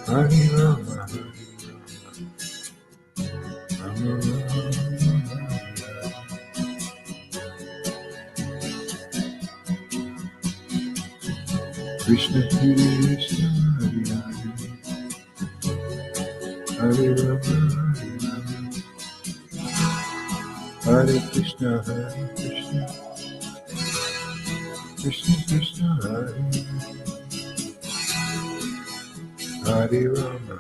Hare Rama, Rama Rama, Krishna Krishna, Hare Rama, Hare Krishna, Krishna Krishna, Hare Rama,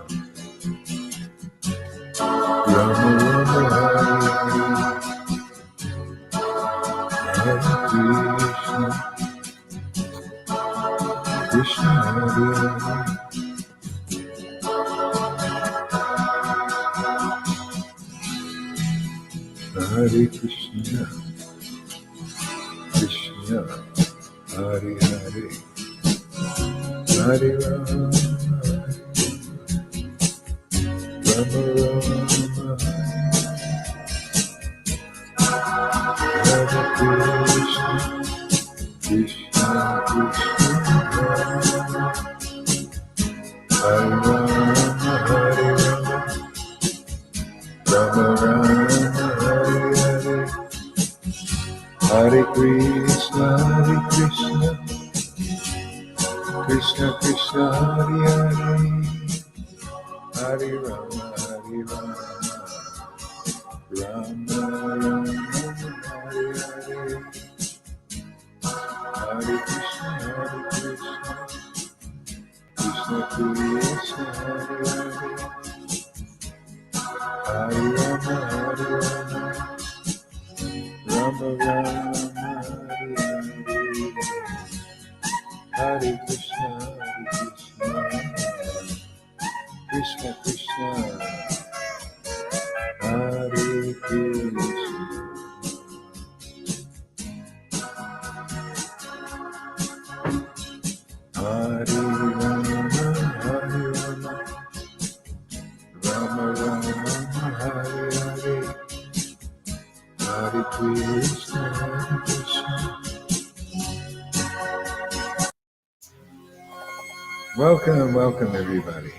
Rama Rama, Hare Krishna, Krishna Hare Hare, Hare Krishna, Krishna Hare Hare, Hare Rama, Rama Rama, Hare Krishna, Krishna Krishna, Hare Rama, Hare Rama, Rama Rama, Hare Hare, Hare Krishna, Krishna Krishna, Hare Hare, Hare Rama, Rama Rama, Hare Hare, Hare Krishna, Krishna Krishna, Hare Hare, Hare Rama, Rama Rama, Hare Krishna, Krishna Krishna, Hare Krishna. Hare Rama, Rama Rama, Hare Hare, Hare Krishna, Krishna. Welcome everybody.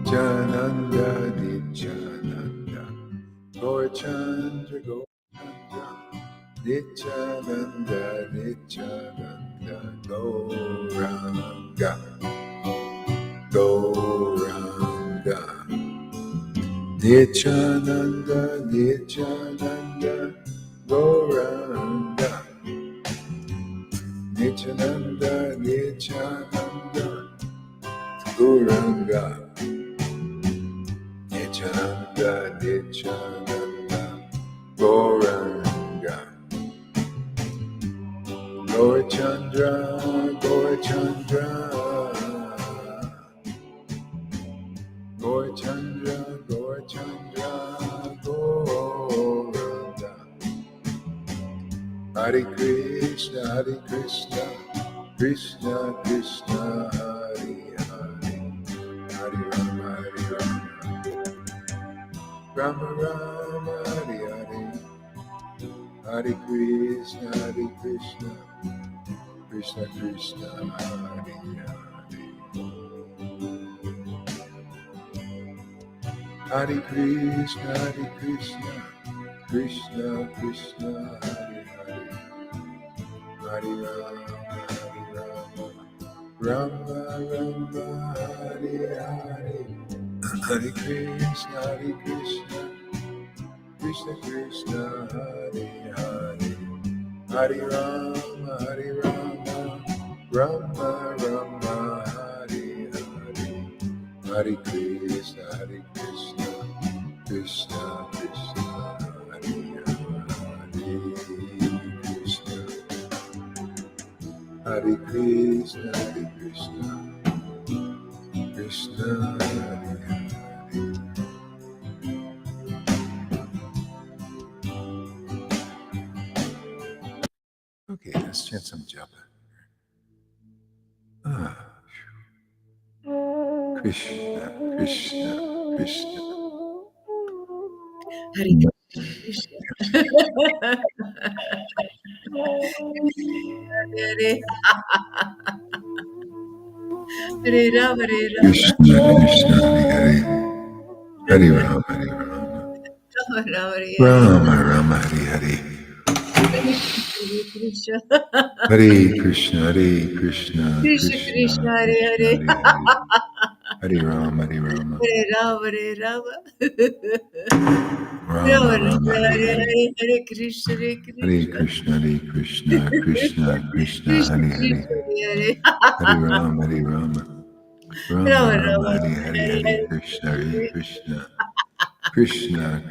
Jananda Nityananda, Gaur Chandra Nityananda, Nityananda, Gauranga, Gauranga, Nityananda, Nityananda, Gauranga, Nityananda, Nityananda, Gauranga, Nityananda, Nityananda, Gauranga, Gaur Chandra, Gaur Chandra, Gaur Chandra, Gaur Chandra, Gauranga, Hare Krishna, Krishna Krishna, Hare Hare, Hare Rama, Rama Rama, Hare Hare, Hare Krishna, Krishna Krishna, Hare Hare, Hare Krishna, Krishna Krishna, Hare Hare, Hare Rama, Rama Hare Hare, Hare Krishna, Krishna Krishna, Hare Hare, Hare Rama, Rama Rama, Hare Hare, Hare Krishna, Krishna Krishna, Hare Hare, Hare Krishna, Krishna Hare Hare. Okay, let's chant some japa. Krishna, Krishna, Krishna. Hare Krishna. Hare Rama, Hare Rama, Krishna Krishna Hare Hare Hare Rama Hare Rama Rama Rama, Hare Hare. Rama Rama Hare Hare Hare Krishna, Hare Krishna Hare Krishna Krishna Krishna Krishna, Hare Krishna Hare. Hare Hare Hare Rama Hare Rama Hare Rama, Hare Rama. Rama Rama Rama Rama, Hare Hare Hare Hare, Hare Krishna, Hare Hare Krishna. Krishna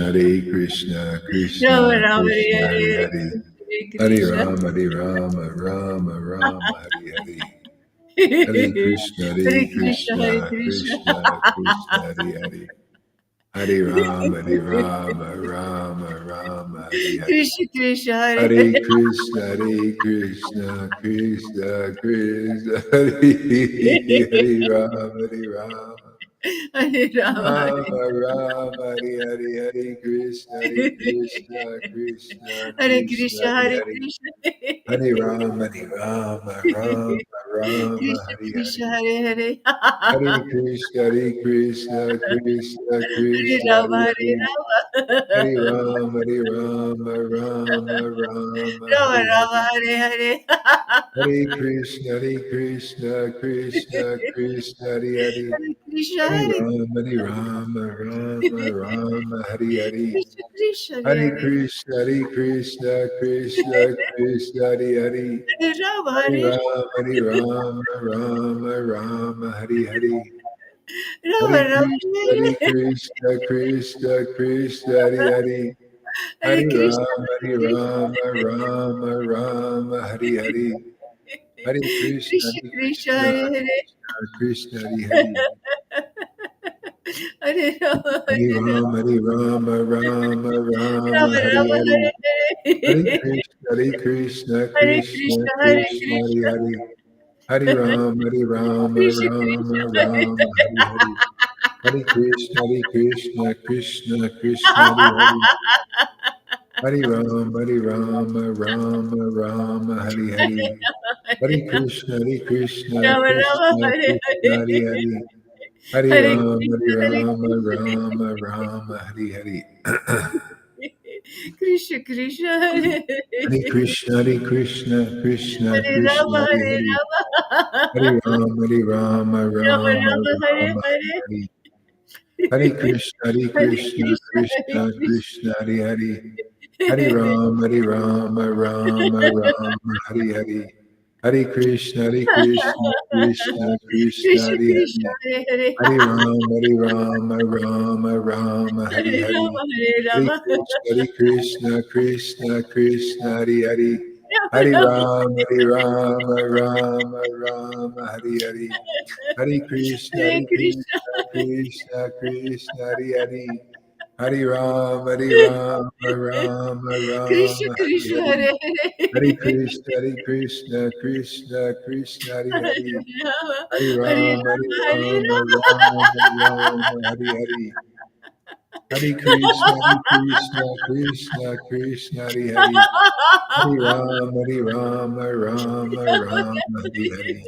Hare Krishna Krishna Krishna Krishna Hare Hare Krishna, Hare Hare Rama Hare Rama Rama Rama Rama Rama, Hare Hare Hare Hare Hare. Krishna Hare Krishna Krishna Krishna Krishna Hare Hare Krishna, Hare Hare. Hare Rama, Hare Krishna Krishna Rama Rama, Krishna Hare Hare Hare. Hare Hare Krishna Rama Hare Rama Rama Rama Hare Hare Hare Krishna Hare Krishna, Hare Krishna. Krishna Krishna Hare Hare Hare Rama Rama Rama Rama Hare Hare Krishna Krishna, Hare Hare Hare. Krishna Krishna Krishna Krishna Hare Rama Rama Hare Rama, Rama Rama Hare Hare Hare Krishna Krishna Krishna Hare Krishna Krishna, Hare Hare Hare Krishna. Hare Rama Rama Rama Krishna Hare Krishna, Hare Hare Hare. Hare Krishna Krishna Krishna Hare Krishna Rama, Hare Hare Hare Rama. Hare Rama Rama Rama Rama Hare Rama, Hare Hare Hare. Hare Krishna Krishna Krishna Hare Hare Hare Krishna, Hare Hare Rama Hare Hare Krishna, Krishna, Hare Hare Krishna Krishna Krishna Krishna Hare Hare Hare Rama, Hare Hare Rama Hare Hare Rama, Hare Rama, Krishna Krishna Hare Hare Hare Hare Krishna, Hare Rama Hare Hare Hare Krishna Krishna, Krishna, Krishna Hare Hare Krishna Hare Hare Hare Rama, Hare Hare Rama, Rama Rama Rama Hare Rama, Hare Hare Hare Hare Krishna Hare Krishna Krishna, Hare Krishna Hare Krishna, Hare Hare Rama Krishna, Krishna, Rama Hare Hare Hare Krishna Krishna Krishna Hare Hare Hare Rama Hare Hare Hare Krishna Rama Rama, Krishna Hare Krishna Hare Hare Hare Hare Hare Rama Hare Hare Krishna, Krishna, Hare Hare Krishna Krishna Hare Krishna Rama, Hare Hare Hare Rama, Hare Rama Rama Rama, Hare Hare Hare Hare Hare Krishna Hare Krishna, Hare Krishna Krishna, Krishna Hare Hare Hare Rama Hare Hare Hare Krishna Krishna Krishna Krishna, Hare Krishna, Hare Hare Hare Hare Rama Hare Hare Hare Rama, Hare Hare Rama, Krishna Krishna Hare Hare Rama Hare Rama, Rama Hare Hare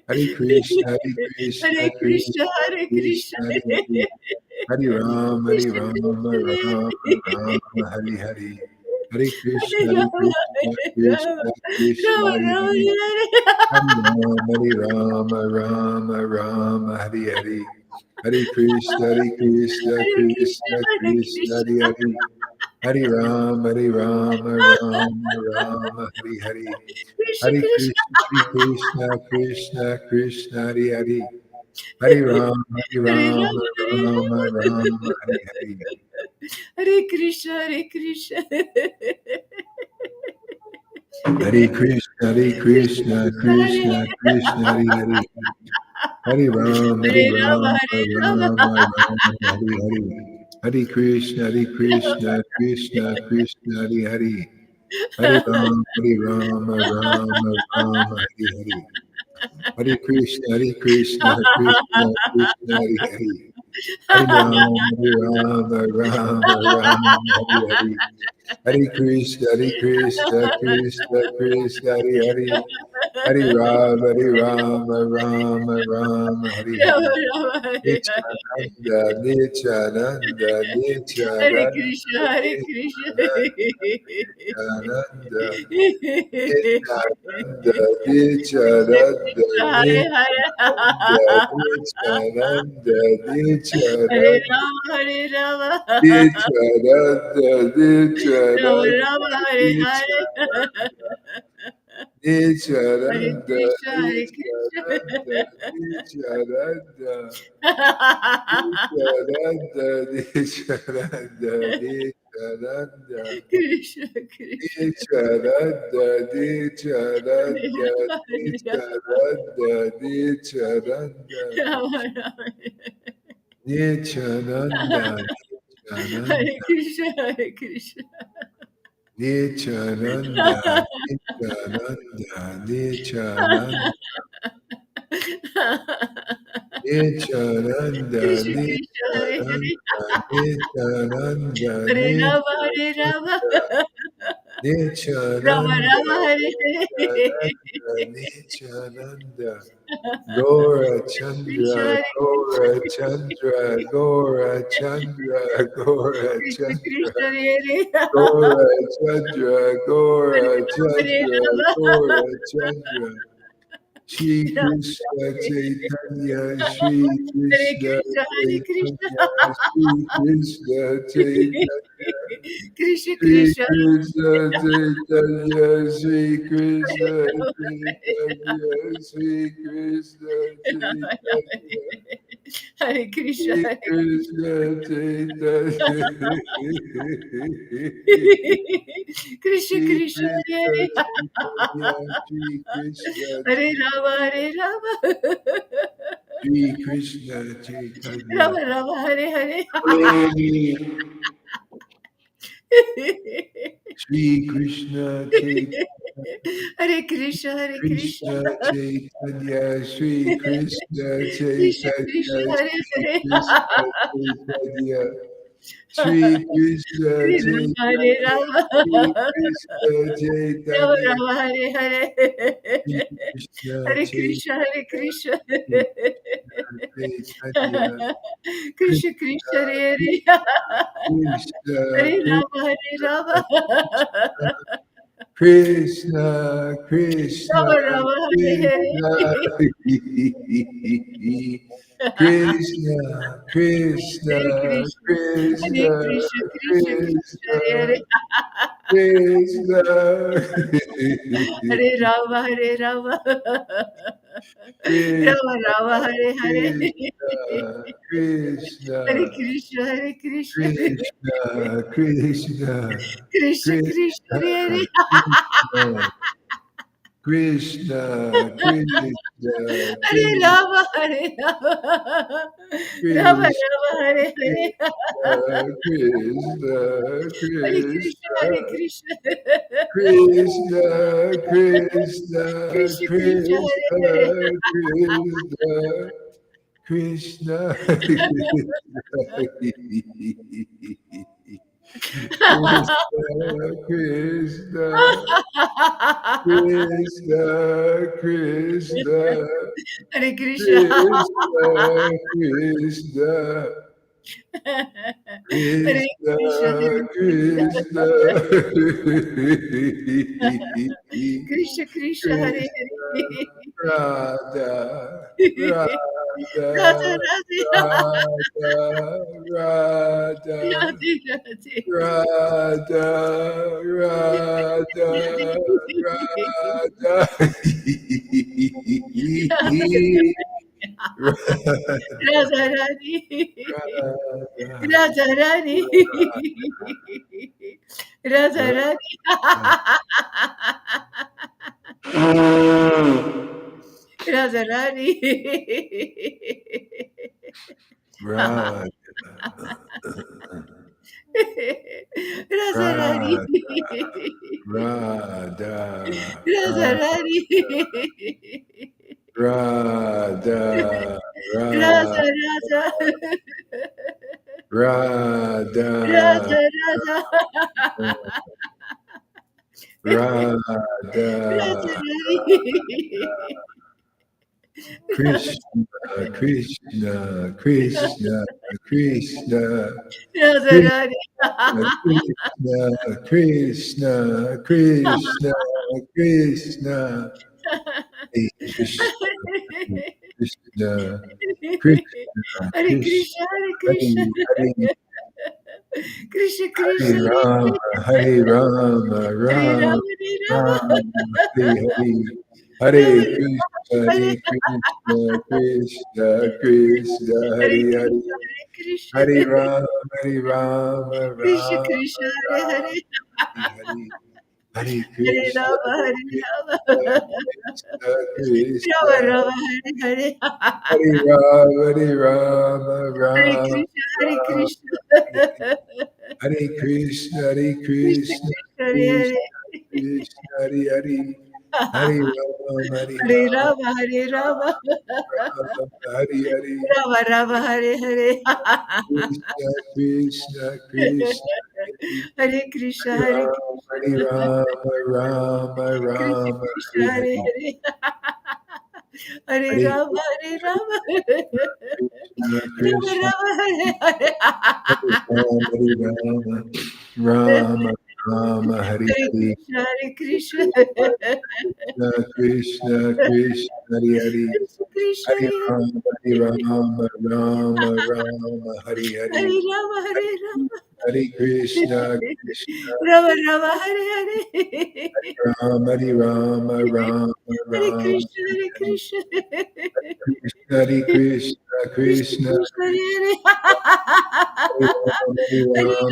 Hare Krishna Hare Krishna, Krishna Hare Hare Hare Krishna, Rama Hare Krishna, Hare Hare Hare Hare Krishna Krishna Hare Hare Hare Rama, Hare Hare Rama Rama, Hare Rama, Hare Hare Hare Krishna Hare Hare Hare Rama Hare Hare Hare Krishna Hare Krishna, Hare Krishna Krishna, Hare Hare Hare Krishna, Rama Hare Hare Hare Hare Krishna Rama, Krishna Krishna Rama, Hare Rama, Hare Hare Hare Rama Hare Hare Hare Krishna Krishna Hare Krishna, Hare Hare Krishna, Hare Hare Rama Hare Hare Krishna, Hare Krishna, Krishna Krishna Hare Hare Hare Hare Rama, Hare Rama Hare Hare Hare Krishna, Hare Krishna, Hare Krishna Krishna, Hare Krishna Hare Hare Hare Hare Rama, Hare Rama, Rama Hare Hare Hare Krishna Krishna Hare Hare Hare Rama Hare Hare Hare Krishna Krishna Krishna Hare Hare Hari Ram, Ram, Ram, Hari Hari. Hare Krishna, Krishna, Krishna, Hare Hare. Hare Rama, Rama, Rama, Rama, Hare Hare. Nityananda, Nityananda, Hare Nityananda, Krishna, Hare Krishna. Nityananda, Krishna Nityananda, Nityananda, Hare Hare. Nityananda, Hare Nityananda, Rama, Hare Rama. Nityananda, Rama Nityananda, Rama, Hare Hare. Hare Nityananda, Krishna, Hare Krishna. Nityananda, Nityananda, Nityananda, Nityananda, Nityananda, Krishna, Krishna. Nityananda, Hare Nityananda, Rama, Hare Rama. Nityananda, Nityananda, Rama Rama. Nityananda, Hare Nityananda, Krishna, Hare Krishna. Nityananda, Nityananda, Nityananda, Nityananda, Krishna Krishna, Hare Hare. Nityananda, Nityananda, Hare Rama, Hare Rama. Nityananda, Rama Nityananda, Rama, Hare Hare. Nityananda, Gora Krishna, Chandra, Hare Gora Chandra, Gora Chandra, Gora Krishna, Chandra, Krishna, Hare Hare. Gora Chandra, Gora Hare Chandra, Rama. Gora Chandra. Shri Krishna Chaitanya, Shri Hare Krishna Krishna, Hare Krishna. Chaitanya, Shri Krishna Chaitanya, Krishna Shri Krishna, Krishna Chaitanya, Shri Krishna Hare Chaitanya, Shri Krishna Chaitanya, Hare Krishna, Shri Hare Krishna Chaitanya, Krishna Shri Krishna, Krishna Hare Chaitanya, Shri Krishna Hare Rama, Chaitanya, Hare Rama, Shri Krishna Chaitanya. Rama Rama, Hare Hare. Shri Krishna Chaitanya, Hare Krishna, Hare Krishna, Krishna Chaitanya, Shri Krishna Krishna Chaitanya, Krishna, Hare Shri Hare. Krishna Chaitanya, Shri Krishna Hare Rama, Hare Chaitanya, Rama, Shri Krishna Rama Chaitanya, Rama, Hare Hare. Shri Krishna Hare Krishna, Hare Chaitanya, Krishna. Shri Krishna Chaitanya, Krishna Krishna, Krishna, Hare Krishna, Hare, Hare Krishna, Rama, Hare Rama. Krishna, Krishna, Rama Rama, Hare Hare. Krishna, Krishna, Krishna, Hare Krishna, Hare Krishna, Krishna, Krishna Krishna, Krishna, Hare Hare. Krishna, Hare Rama, Hare Rama. Rama Krishna, Rama, Hare Hare. Krishna, Hare Krishna, Hare Krishna. Krishna, Krishna, Krishna Krishna, Krishna, Hare Hare. Krishna, Krishna, Hare Krishna, Rama, Hare Rama. Rama Krishna, Rama, Hare Hare. Krishna, Hare Krishna, Hare Krishna, Krishna. Krishna, Krishna, Krishna Krishna, Hare Krishna, Hare. Krishna, Krishna, Krishna, Krishna, Krishna, Hare Krishna. Krishna, Krishna, Hare Krishna, Krishna, Hare Krishna, Krishna Krishna, Hare Krishna, Hare. Radha, Radha, Radha Radhe, Radha, Radha, Radhe Radhe. Radha, Radha, Radha, Radha Rani. Radha, Radha Rani. Radha Rani. Radha Rani. Radha, Radha Rani. Radha, Radha, Radha Rani. Radha, Radha Radha, Radha. Radha, Radha Radha Radha, Radha Rani Krishna, Krishna, Krishna, Krishna, Radha Krishna, Rani Krishna, Krishna, Krishna, Krishna, Hare Krishna, Krishna, Krishna, Hare Krishna, Krishna Hare Krishna Hare Hare, Krishna Hare Krishna Hare Rama, Hare Rama, Hare Rama, Rama Hare Rama Rama, Hare Hare, Rama Hare Rama Krishna, Hare Hare Krishna, Krishna, Krishna, Hare Hare Hare, Krishna Hare Krishna Hare Rama, Hare Rama, Krishna Rama, Krishna Hare Rama, Hare Hare Hare, Hare Hare Krishna, Rama Hare Hare Krishna, Rama Krishna, Rama Krishna, Rama Hare Hare Hare Rama, Hare Rama, Hare Rama, Krishna Hare Rama, Krishna Hare Hare, Hare Krishna, Hare Krishna Krishna, Krishna Hare Krishna, Hare Krishna, Hare Hare, Hare Rama, Hare Hare Rama, Rama Hare Rama Rama, Hare Hare, Rama Rama Hare Hare Krishna, Krishna, Krishna, Hare Hare Krishna Hare Hare Rama, Hare Krishna Rama, Rama, Krishna Rama, Krishna Hare Hare Hare, Hare Hare Hare Rama Hare Krishna, Rama Krishna, Rama Krishna, Rama Hare Hare Hare Rama, Hare Rama, Rama, Rama, Hare Hare Hare, Krishna Hare Krishna Krishna, Krishna, Krishna, Hare Hare, Krishna Krishna Hare Rama, Hare Rama, Rama, Rama, Hare Hare, Hare Rama Hare Rama Hare Krishna, Krishna, Rama Rama Hare Hare Rama, Hare Rama, Rama, Hare Rama, Krishna Hare Krishna Krishna, Hare Krishna, Krishna Krishna, Krishna Hare Hare Rama, Hare Hare Rama,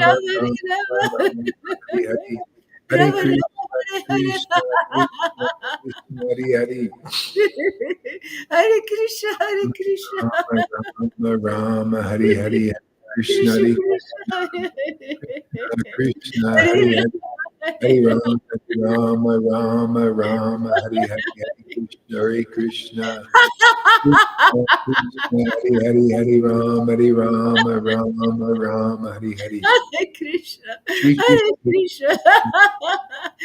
Rama Hare Rama, Rama Rama, Hare Hare, Hare Rama Krishna, Rama Hare Hare Krishna, Krishna, Krishna, Hare Hare, Hare Krishna Hare Krishna Rama, Rama, Rama, Hare Hare, Krishna, Krishna Hare Krishna Hare Krishna, Hare Hare Hare, Hare Hare Rama, Rama, Rama, Rama, Hare Hare, Hare Krishna, Krishna, Krishna, Hare Hare, Hare Rama, Hare Rama, Rama, Rama, Hare Hare, Hare Krishna, Shri Hare Krishna,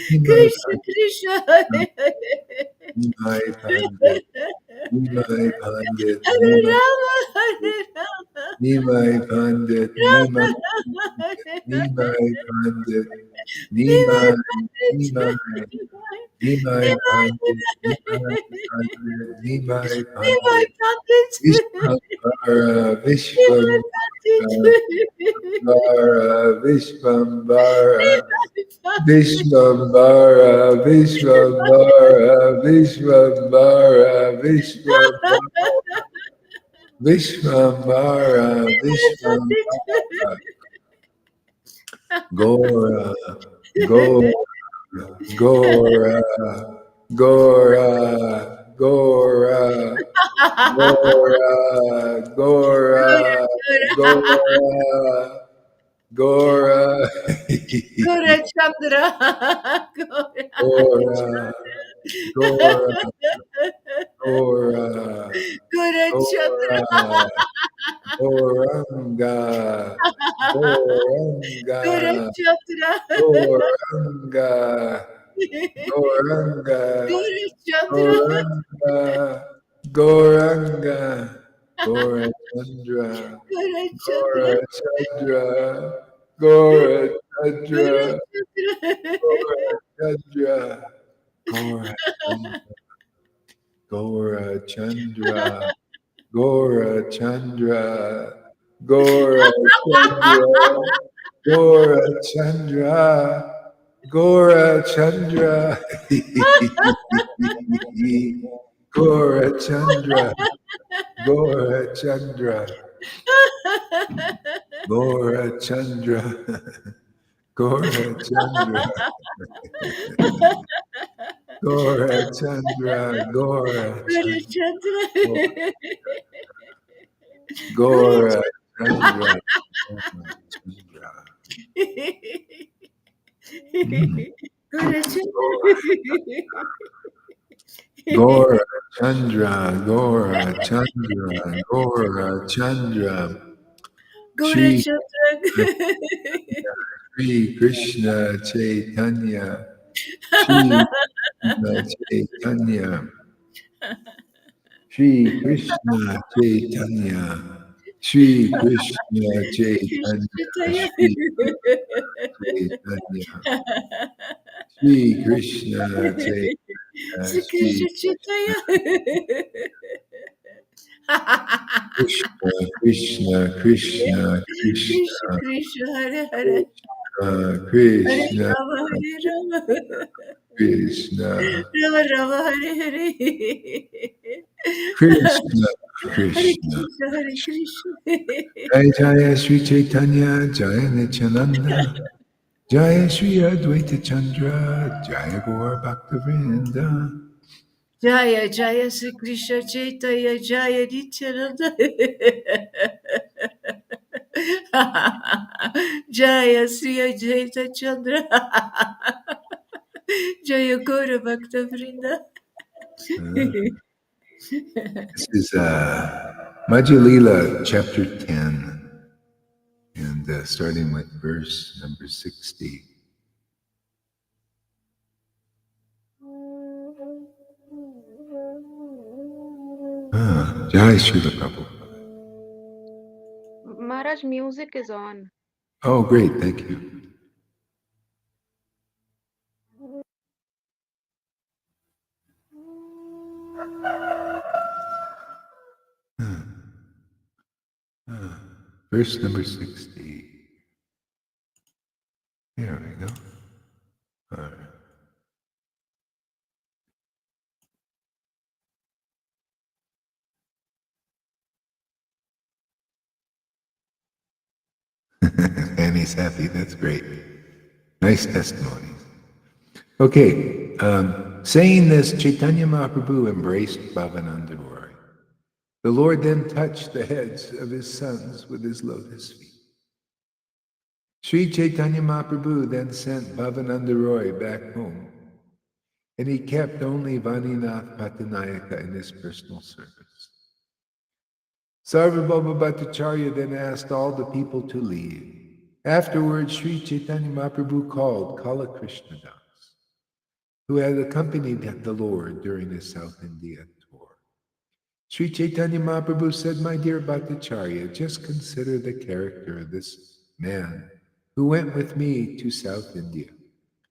Krishna, Nimai Krishna Krishna, Hare Pandit, Nimai Pandit, Hare Rama, Hare Rama, Nimai Pandit, Rama Nimai Rama, Hare Hare, Nimai Pandit, Nimai Nimai, Pandit, Nimai, Nimai Nimai, Pandit, Nimai Pandit, Nimai Nimai Pandit, Pandit, Vishwambara, Nimai Vishwambara, Pandit, Vishwambara, Nimai Vishwambara, Vishwambara, Vishwambara, Vishwambara, Vishwambara, Vishwambara, Gora, Gora, Gora, Gora, Gora, Gora, Gora, Gora, Gora, Gora Chandra. Gora Gora, Gora, Chandra. Gora, Gora Chandra. Gora, Goranga, Goranga, Gora Chandra. Goranga, Goranga, Gora Chandra. Goranga, Goranga, Gorachandra, Gora Chandra. Gorachandra, Gorachandra, Gora Chandra. Gorachandra, Gorachandra, Gorachandra, Gora Chandra, Gora Chandra, Gora Chandra, Gora Chandra, Gora Chandra, Gora Chandra, Gora Chandra, Gora Chandra, Gora Chandra, Gora Gora Chandra, Chandra. Gora Gora Chandra, Gora Chandra. Gora Chandra. Gora Chandra, Gora Chandra, Gora Chandra. Gora Shri Chandra. Shri Krishna Chaitanya. Shri Krishna Chaitanya. Shri Krishna Chaitanya. Shri Krishna Chaitanya. Shri Chaitanya. Shri Krishna Chaitanya. Shri Shri Krishna Chaitanya. Krishna, Krishna, Krishna, Krishna Krishna, Krishna Hare Hare. Hare Krishna, Rama Hare Rama. Krishna, Rama Rama Hare Hare. Krishna, Hare Krishna. Krishna Hare Krishna. Jaya Jaya Sri Chaitanya, Jaya Nityananda, Jaya Sri Advaita Chandra, Jaya Gaur Bhaktivinoda. Jaya Jaya Sri Krishna Chaitanya Jaya Nityananda. Jaya Sri Advaita Chandra. Jaya Gaura Bhakta Vrinda. This is Madhya Lila, chapter 10, and starting with verse number 60. Jai Srila Prabhupada. Maharaj, music is on. Oh, great, thank you. Verse number 60. There we go. All right. And he's happy. That's great. Nice testimonies. Okay. Saying this, Chaitanya Mahaprabhu embraced Bhavananda Roy. The Lord then touched the heads of his sons with his lotus feet. Sri Chaitanya Mahaprabhu then sent Bhavananda Roy back home, and he kept only Vaninath Patanayaka in his personal service. Sarvabhauma Bhattacharya then asked all the people to leave. Afterwards, Sri Chaitanya Mahaprabhu called Kala Krishna Das, who had accompanied the Lord during his South India tour. Sri Chaitanya Mahaprabhu said, "My dear Bhattacharya, just consider the character of this man who went with me to South India.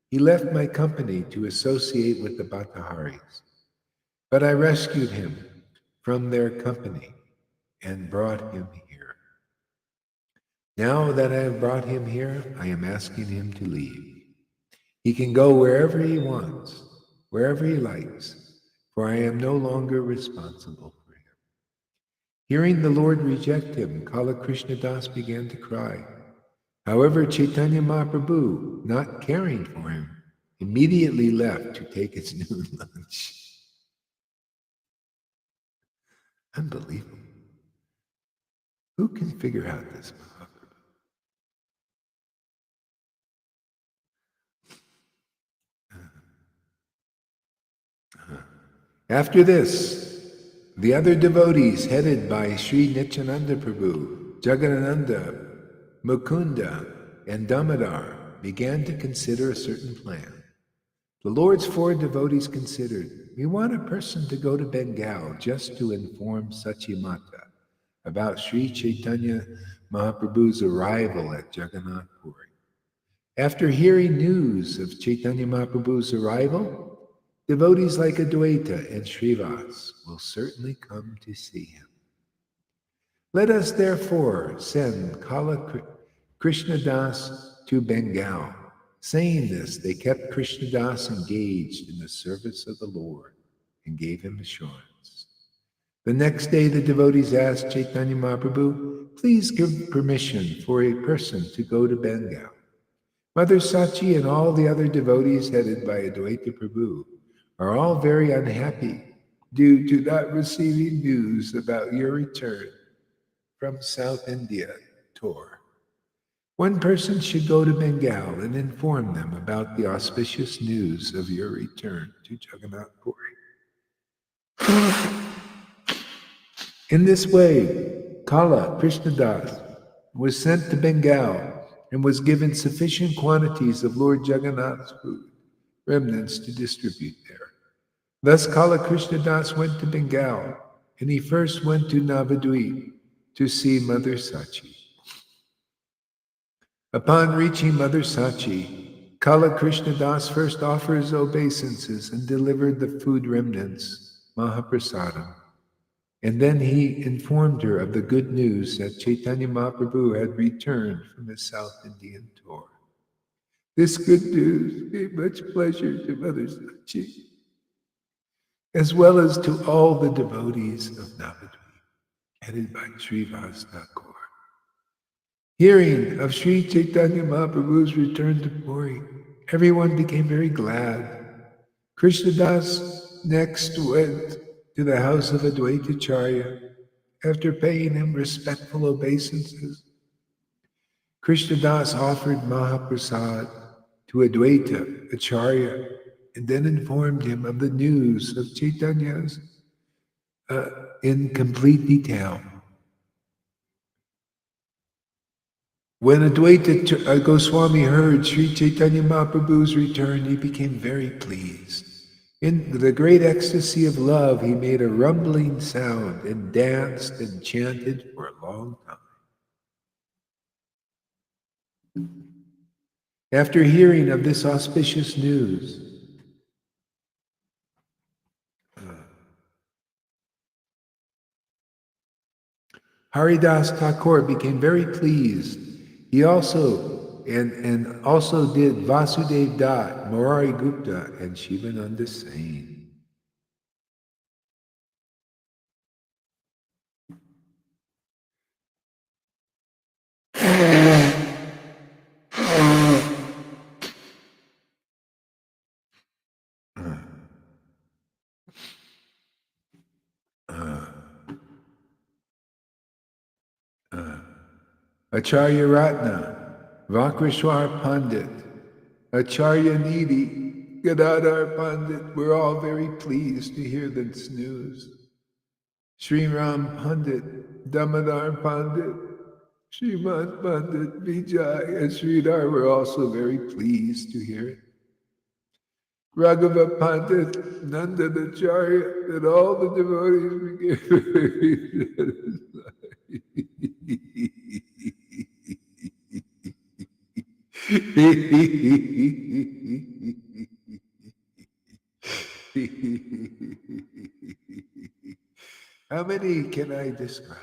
He left my company to associate with the Bhattaharis, but I rescued him from their company and brought him here. Now that I have brought him here, I am asking him to leave. He can go wherever he wants, wherever he likes, for I am no longer responsible for him." Hearing the Lord reject him, Kala Krishna Das began to cry. However, Chaitanya Mahaprabhu, not caring for him, immediately left to take his noon lunch. Unbelievable. Who can figure out this Mahaprabhu? After this, the other devotees headed by Sri Nityananda Prabhu, Jagadananda, Mukunda, and Damodar began to consider a certain plan. The Lord's four devotees considered, "We want a person to go to Bengal just to inform Satyamata about Sri Chaitanya Mahaprabhu's arrival at Jagannath Puri. After hearing news of Chaitanya Mahaprabhu's arrival, devotees like Advaita and Srivas will certainly come to see him. Let us therefore send Kala Krishna Das to Bengal." Saying this, they kept Krishna Das engaged in the service of the Lord and gave him assurance. The next day, the devotees asked Chaitanya Mahaprabhu, "Please give permission for a person to go to Bengal." Mother Sachi and all the other devotees headed by Advaita Prabhu are all very unhappy due to not receiving news about your return from South India tour. One person should go to Bengal and inform them about the auspicious news of your return to Jagannath Puri. In this way, Kala Krishnadas was sent to Bengal and was given sufficient quantities of Lord Jagannath's food, remnants to distribute there. Thus Kala Krishnadas went to Bengal, and he first went to Navadvip to see Mother Sachi. Upon reaching Mother Sachi, Kala Krishnadas first offers obeisances and delivered the food remnants, Mahaprasadam. And then he informed her of the good news that Chaitanya Mahaprabhu had returned from his South Indian tour. This good news gave much pleasure to Mother Sachi, as well as to all the devotees of Navadvip, headed by Srivas Thakur. Hearing of Sri Chaitanya Mahaprabhu's return to Puri, everyone became very glad. Krishnadas next went to the house of Advaitacharya. After paying him respectful obeisances, Krishnadas offered Mahaprasad to Advaita Acharya and then informed him of the news of Chaitanya's in complete detail. When Advaita Goswami heard Sri Chaitanya Mahaprabhu's return, he became very pleased. In the great ecstasy of love, he made a rumbling sound and danced and chanted for a long time. After hearing of this auspicious news, Haridas Thakur became very pleased. He also did Vasudev Dutt, Murari Gupta, and Shivananda Sain. Acharya Ratna, Vakreshwar Pandit, Acharya Nidhi, Gadadhar Pandit were all very pleased to hear this news. Sri Ram Pandit, Damodar Pandit, Srimad Pandit, Vijay, and Sridhar were also very pleased to hear it. Raghava Pandit, Nandadacharya, and all the devotees became very satisfied. How many can I describe?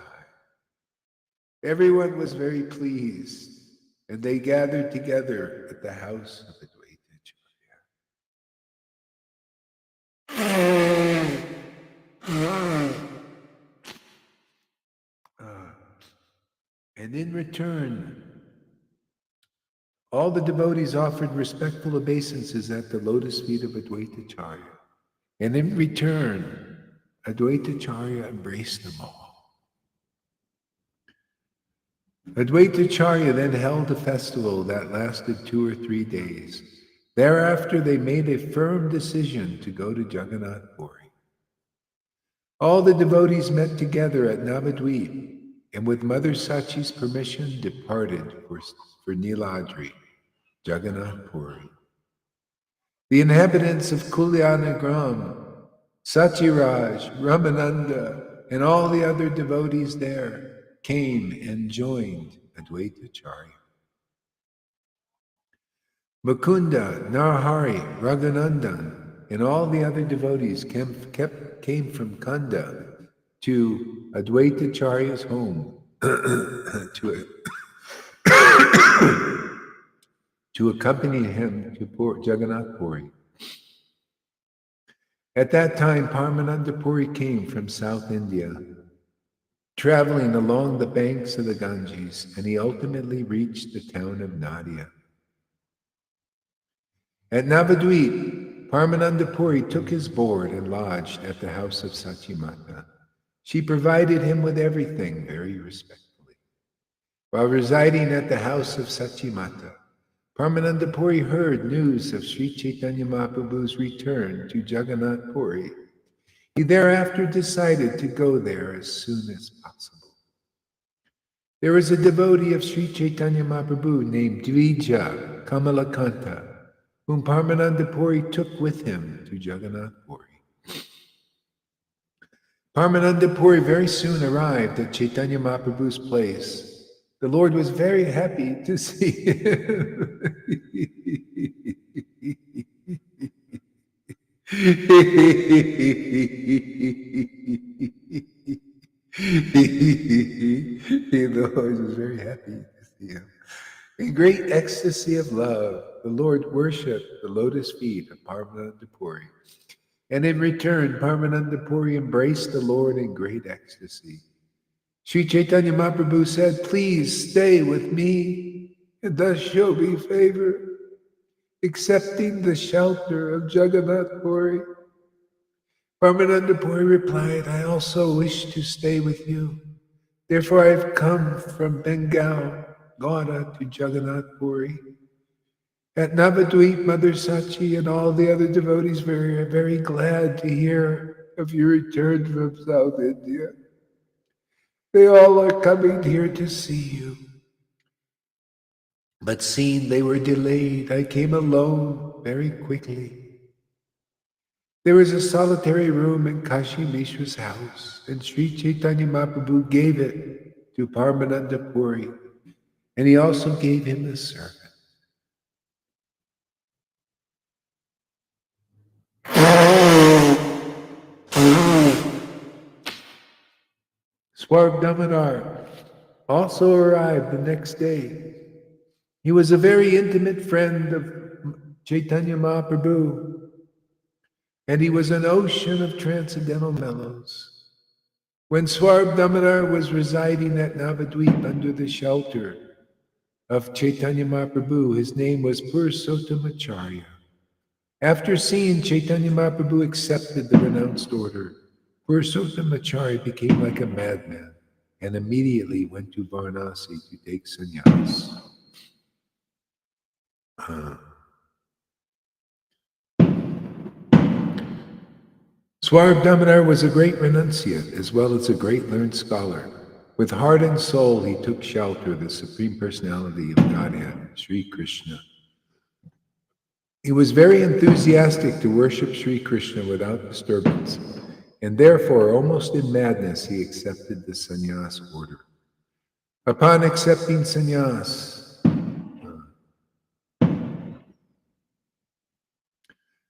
Everyone was very pleased, and they gathered together at the house of Advaitacharya. And in return, all the devotees offered respectful obeisances at the lotus feet of Advaitacharya. And in return, Advaitacharya embraced them all. Advaitacharya then held a festival that lasted 2 or 3 days. Thereafter, they made a firm decision to go to Jagannath Puri. All the devotees met together at Navadvip, and with Mother Sachi's permission, departed for Niladri, Jagannath Puri. The inhabitants of Kalyanagram, Sachiraj, Ramananda, and all the other devotees there came and joined Advaitacharya. Mukunda, Narhari, Raghunandan, and all the other devotees came from Kanda to Advaitacharya's home to accompany him to Jagannath Puri. At that time, Paramananda Puri came from South India, traveling along the banks of the Ganges, and he ultimately reached the town of Nadia. At Navadvip, Paramananda Puri took his board and lodged at the house of Sachimata. She provided him with everything very respectfully. While residing at the house of Sachimata, Paramananda Puri heard news of Sri Chaitanya Mahaprabhu's return to Jagannath Puri. He thereafter decided to go there as soon as possible. There was a devotee of Sri Chaitanya Mahaprabhu named Dvija Kamalakanta, whom Parmananda Puri took with him to Jagannath Puri. Parmananda Puri very soon arrived at Chaitanya Mahaprabhu's place. The Lord was very happy to see him. The Lord was very happy to see him. In great ecstasy of love, the Lord worshipped the lotus feet of Parmananda Puri. And in return, Parmananda Puri embraced the Lord in great ecstasy. Sri Chaitanya Mahaprabhu said, "Please stay with me and thus show me favor, accepting the shelter of Jagannath Puri." Parmananda Puri replied, "I also wish to stay with you. Therefore I have come from Bengal, Gauda, to Jagannath Puri." At Navadvip, Mother Sachi and all the other devotees were very glad to hear of your return from South India. They all are coming here to see you. But seeing they were delayed, I came alone very quickly. There was a solitary room in Kashi Mishra's house, and Sri Chaitanya Mahaprabhu gave it to Parmananda Puri, and he also gave him a servant. Swarb Damodar also arrived the next day. He was a very intimate friend of Chaitanya Mahaprabhu, and he was an ocean of transcendental mellows. When Swarb Damodar was residing at Navadvip under the shelter of Chaitanya Mahaprabhu, his name was Purushottamacharya. After seeing Chaitanya Mahaprabhu accepted the renounced order, Purushottamacharya became like a madman and immediately went to Varanasi to take sannyas. Swarb Damodar was a great renunciate as well as a great learned scholar. With heart and soul, he took shelter of the Supreme Personality of Godhead, Sri Krishna. He was very enthusiastic to worship Sri Krishna without disturbance, and therefore, almost in madness, he accepted the sannyas order. Upon accepting sannyas,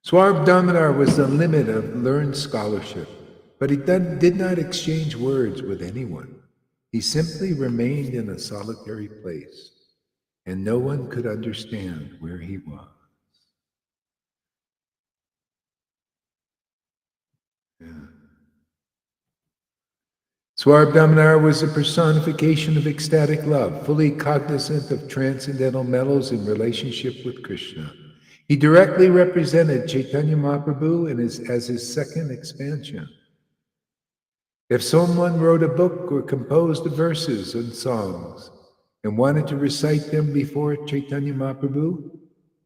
Swarb Damodar was the limit of learned scholarship, but he did not exchange words with anyone. He simply remained in a solitary place, and no one could understand where he was. Swarb Damodar was a personification of ecstatic love, fully cognizant of transcendental mellows in relationship with Krishna. He directly represented Chaitanya Mahaprabhu as his second expansion. If someone wrote a book or composed verses and songs and wanted to recite them before Chaitanya Mahaprabhu,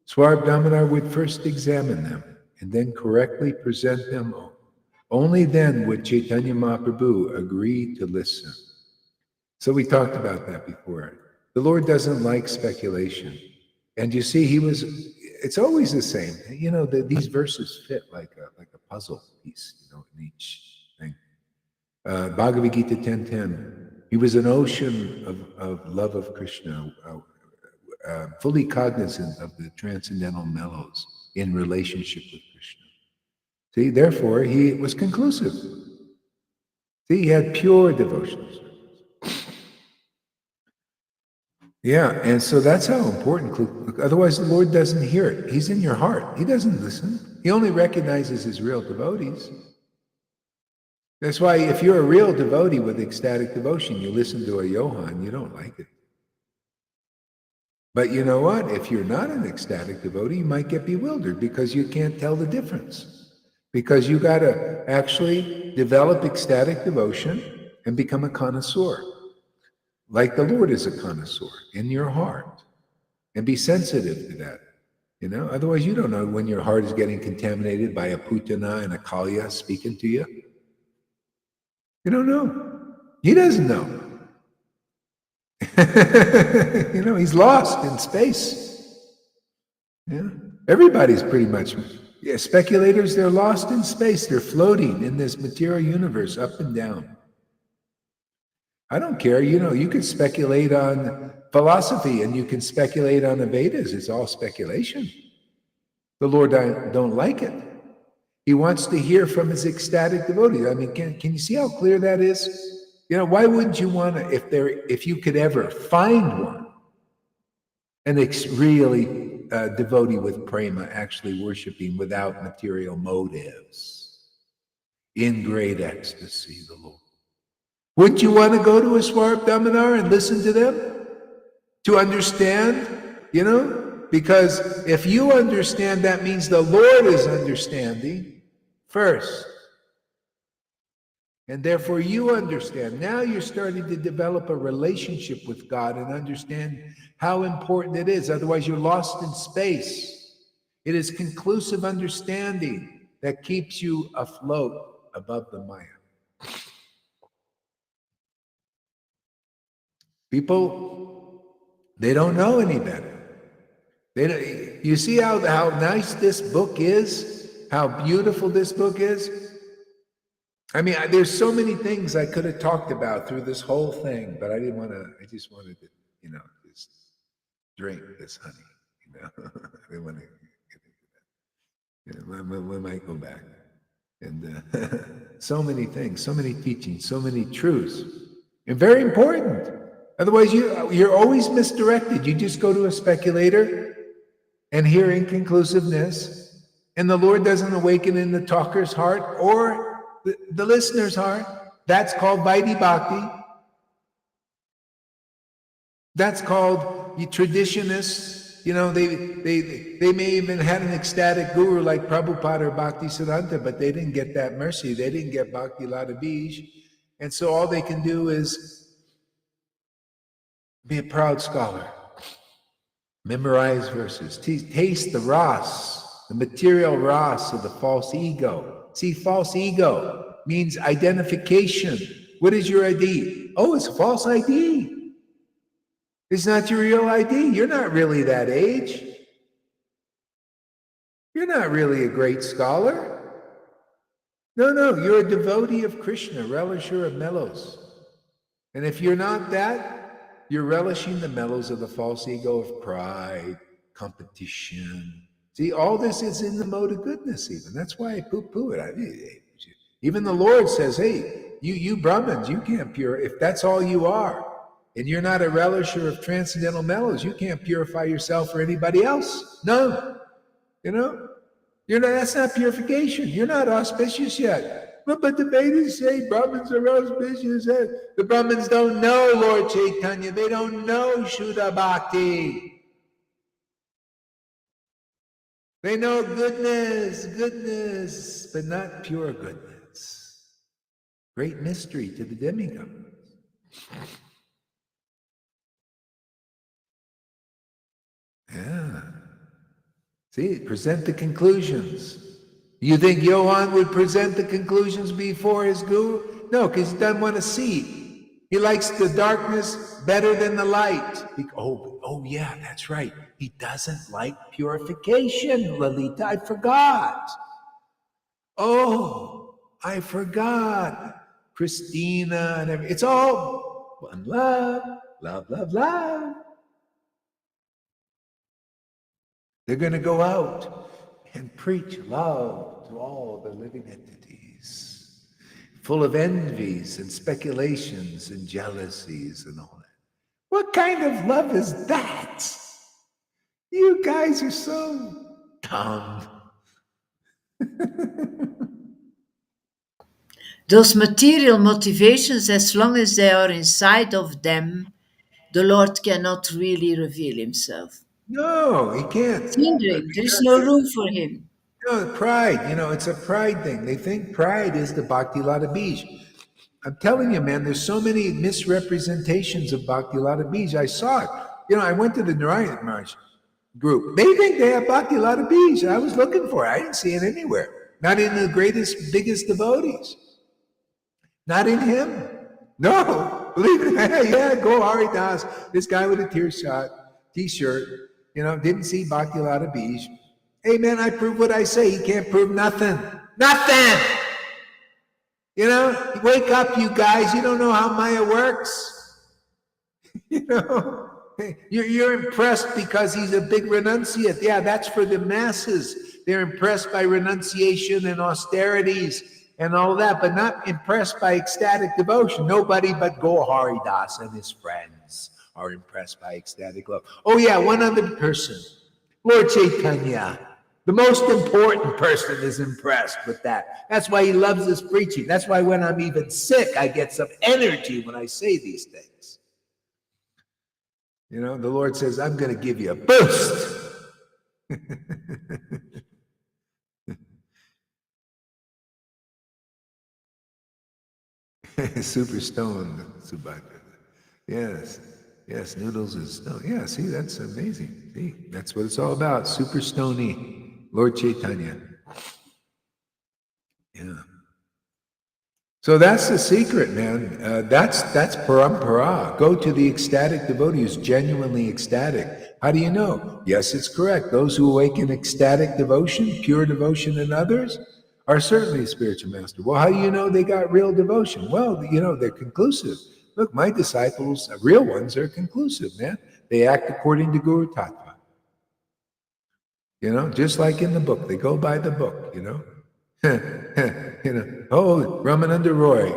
Swarb Damodar would first examine them and then correctly present them. Only then would Chaitanya Mahaprabhu agree to listen. So we talked about that before. The Lord doesn't like speculation. And you see, it's always the same. You know, these verses fit like a puzzle piece, in each thing. Bhagavad Gita 10:10. He was an ocean of love of Krishna, fully cognizant of the transcendental mellows in relationship with Krishna. See, therefore, he was conclusive. See, he had pure devotional service. Yeah, and so that's how important. Otherwise, the Lord doesn't hear it. He's in your heart. He doesn't listen. He only recognizes his real devotees. That's why if you're a real devotee with ecstatic devotion, you listen to a Johann, you don't like it. But you know what? If you're not an ecstatic devotee, you might get bewildered because you can't tell the difference. Because you got to actually develop ecstatic devotion and become a connoisseur. Like the Lord is a connoisseur in your heart. And be sensitive to that. Otherwise you don't know when your heart is getting contaminated by a putana and a kalya speaking to you. You don't know. He doesn't know. He's lost in space. Yeah. Everybody's pretty much, speculators, they're lost in space. They're floating in this material universe up and down. I don't care. You can speculate on philosophy and you can speculate on the Vedas. It's all speculation. The Lord don't like it. He wants to hear from his ecstatic devotees. I mean, can you see how clear that is? Why wouldn't you want to, if you could ever find one, an really devotee with prema, actually worshiping without material motives, in great ecstasy, the Lord. Wouldn't you want to go to a Swarp Damanar and listen to them? To understand, Because if you understand, that means the Lord is understanding first. And therefore you understand. Now you're starting to develop a relationship with God and understand how important it is. Otherwise you're lost in space. It is conclusive understanding that keeps you afloat above the Maya. People, they don't know any better. You see how nice this book is? How beautiful this book is? I mean, there's so many things I could have talked about through this whole thing, but I didn't want to. I just wanted to, just drink this honey. I didn't want to get into that. We might go back. And so many things, so many teachings, so many truths, and very important. Otherwise, you're always misdirected. You just go to a speculator and hear inconclusiveness, and the Lord doesn't awaken in the talker's heart or the listener's heart. That's called Vaidhi Bhakti. That's called the traditionists. They may even had an ecstatic guru like Prabhupada or Bhaktisiddhanta, but they didn't get that mercy. They didn't get Bhakti Lata Bij. And so all they can do is be a proud scholar, memorize verses, taste the ras, the material ras of the false ego. See, false ego means identification. What is your ID? Oh, it's a false ID. It's not your real ID. You're not really that age. You're not really a great scholar. No, you're a devotee of Krishna, relisher of mellows. And if you're not that, you're relishing the mellows of the false ego of pride, competition. See, all this is in the mode of goodness even. That's why I poo-poo it. Even the Lord says, hey, you Brahmins, you can't if that's all you are, and you're not a relisher of transcendental mellows, you can't purify yourself or anybody else. No. That's not purification. You're not auspicious yet. But the Vedas say Brahmins are auspicious. The Brahmins don't know Lord Chaitanya. They don't know Shuddha Bhakti. They know goodness, but not pure goodness. Great mystery to the demigods. Yeah. See, present the conclusions. You think Johann would present the conclusions before his guru? No, because he doesn't want to see. He likes the darkness better than the light. Oh yeah, that's right. He doesn't like purification, Lalita. I forgot. Oh, I forgot. Christina and everything. It's all one love, love, love, love. They're going to go out and preach love to all the living entities, full of envies and speculations and jealousies and all that. What kind of love is that? You guys are so dumb. Those material motivations, as long as they are inside of them, the Lord cannot really reveal himself. No, he can't. It's hindering. There is no room for him. No, pride, it's a pride thing. They think pride is the Bhakti Lata Bij. I'm telling you, man, there's so many misrepresentations of Bhakti Lata Bij. I saw it. I went to the Narayan Maharaj group. They think they have Bhakti Lata Bij. I was looking for it. I didn't see it anywhere. Not in the biggest devotees. Not in him. No, believe it. Yeah, go Hari Das. This guy with a tear shot t-shirt, didn't see Bhakti-Lata Beach. Hey man, I prove what I say. He can't prove nothing. Nothing. Wake up, you guys. You don't know how Maya works. You're impressed because he's a big renunciate. Yeah, that's for the masses. They're impressed by renunciation and austerities and all that, but not impressed by ecstatic devotion. Nobody but Hari Das and his friends are impressed by ecstatic love. Oh yeah, one other person, Lord Chaitanya. The most important person is impressed with that. That's why he loves his preaching. That's why when I'm even sick, I get some energy when I say these things. The Lord says, I'm going to give you a boost. Super stoned, Subhadra. Yes, Noodles is stoned. Yeah, see, that's amazing. See, that's what it's all about. Super stony. Lord Chaitanya. Yeah. So that's the secret, man. That's parampara. Go to the ecstatic devotee who's genuinely ecstatic. How do you know? Yes, it's correct. Those who awaken ecstatic devotion, pure devotion in others, are certainly a spiritual master. Well, how do you know they got real devotion? Well, they're conclusive. Look, my disciples, real ones, are conclusive, man. They act according to Guru Tattva. Just like in the book, they go by the book, Oh, Ramananda Roy,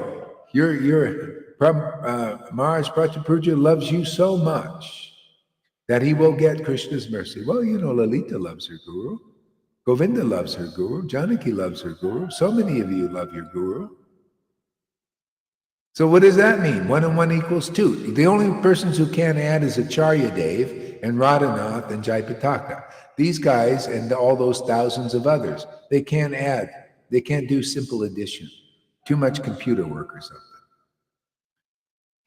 Maharaj Pratapuja loves you so much that he will get Krishna's mercy. Well, Lalita loves her guru. Govinda loves her guru. Janaki loves her guru. So many of you love your guru. So what does that mean? 1 and 1 equals 2. The only persons who can't add is Acharya Dev and Radhanath and Jayapataka. These guys and all those thousands of others, they can't add. They can't do simple addition. Too much computer work or something.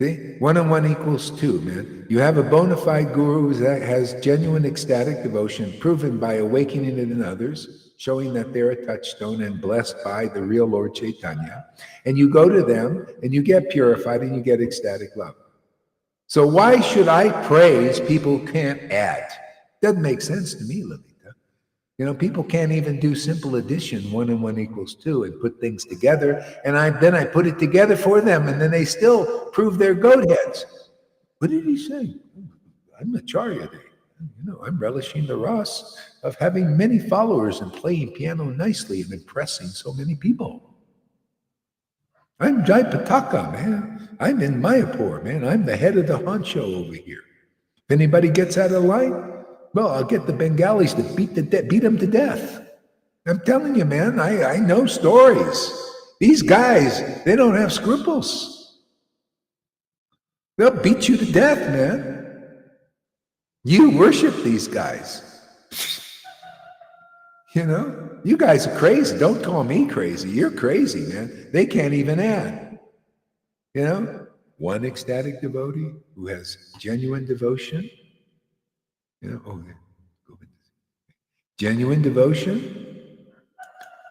See? 1 and 1 equals 2, man. You have a bona fide guru that has genuine ecstatic devotion proven by awakening it in others, showing that they're a touchstone and blessed by the real Lord Chaitanya. And you go to them and you get purified and you get ecstatic love. So why should I praise people who can't add? Doesn't make sense to me, Lalita. People can't even do simple addition, 1 and 1 equals 2, and put things together. And then I put it together for them, and then they still prove they're goat heads. What did he say? I'm Acharya Dev. I'm relishing the ras of having many followers and playing piano nicely and impressing so many people. I'm Jayapataka, man. I'm in Mayapur, man. I'm the head of the honcho over here. If anybody gets out of line, well, I'll get the Bengalis to beat them to death. I'm telling you, man, I know stories. These guys, they don't have scruples. They'll beat you to death, man. You worship these guys. You guys are crazy. Don't call me crazy. You're crazy, man. They can't even add. One ecstatic devotee who has genuine devotion. Genuine devotion.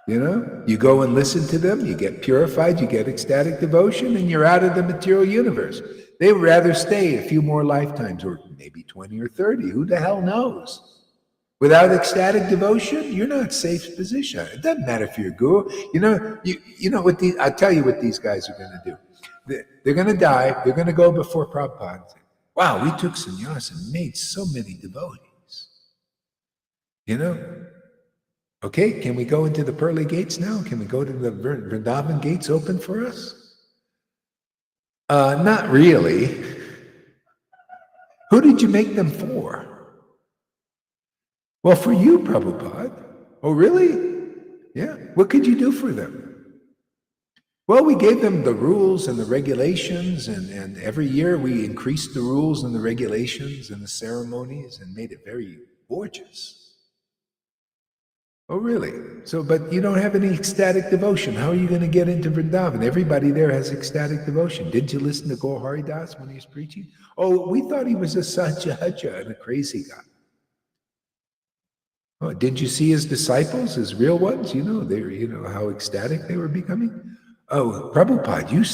You go and listen to them, you get purified, you get ecstatic devotion, and you're out of the material universe. They would rather stay a few more lifetimes, or maybe 20 or 30. Who the hell knows? Without ecstatic devotion, you're not safe position. It doesn't matter if you're a guru. What I'll tell you what these guys are going to do. They're going to die. They're going to go before Prabhupada and say, wow, we took sannyas and made so many devotees. Okay, can we go into the pearly gates now? Can we go to the Vrindavan gates open for us? Not really. Who did you make them for? Well, for you, Prabhupada. Oh, really? Yeah. What could you do for them? Well, we gave them the rules and the regulations, and every year we increased the rules and the regulations and the ceremonies and made it very gorgeous. Oh, really? So, but you don't have any ecstatic devotion. How are you going to get into Vrindavan? Everybody there has ecstatic devotion. Didn't you listen to Gaur Hari Das when he was preaching? Oh, we thought he was a sahaja and a crazy guy. Oh, did you see his disciples, his real ones? How ecstatic they were becoming? Oh, Prabhupada, you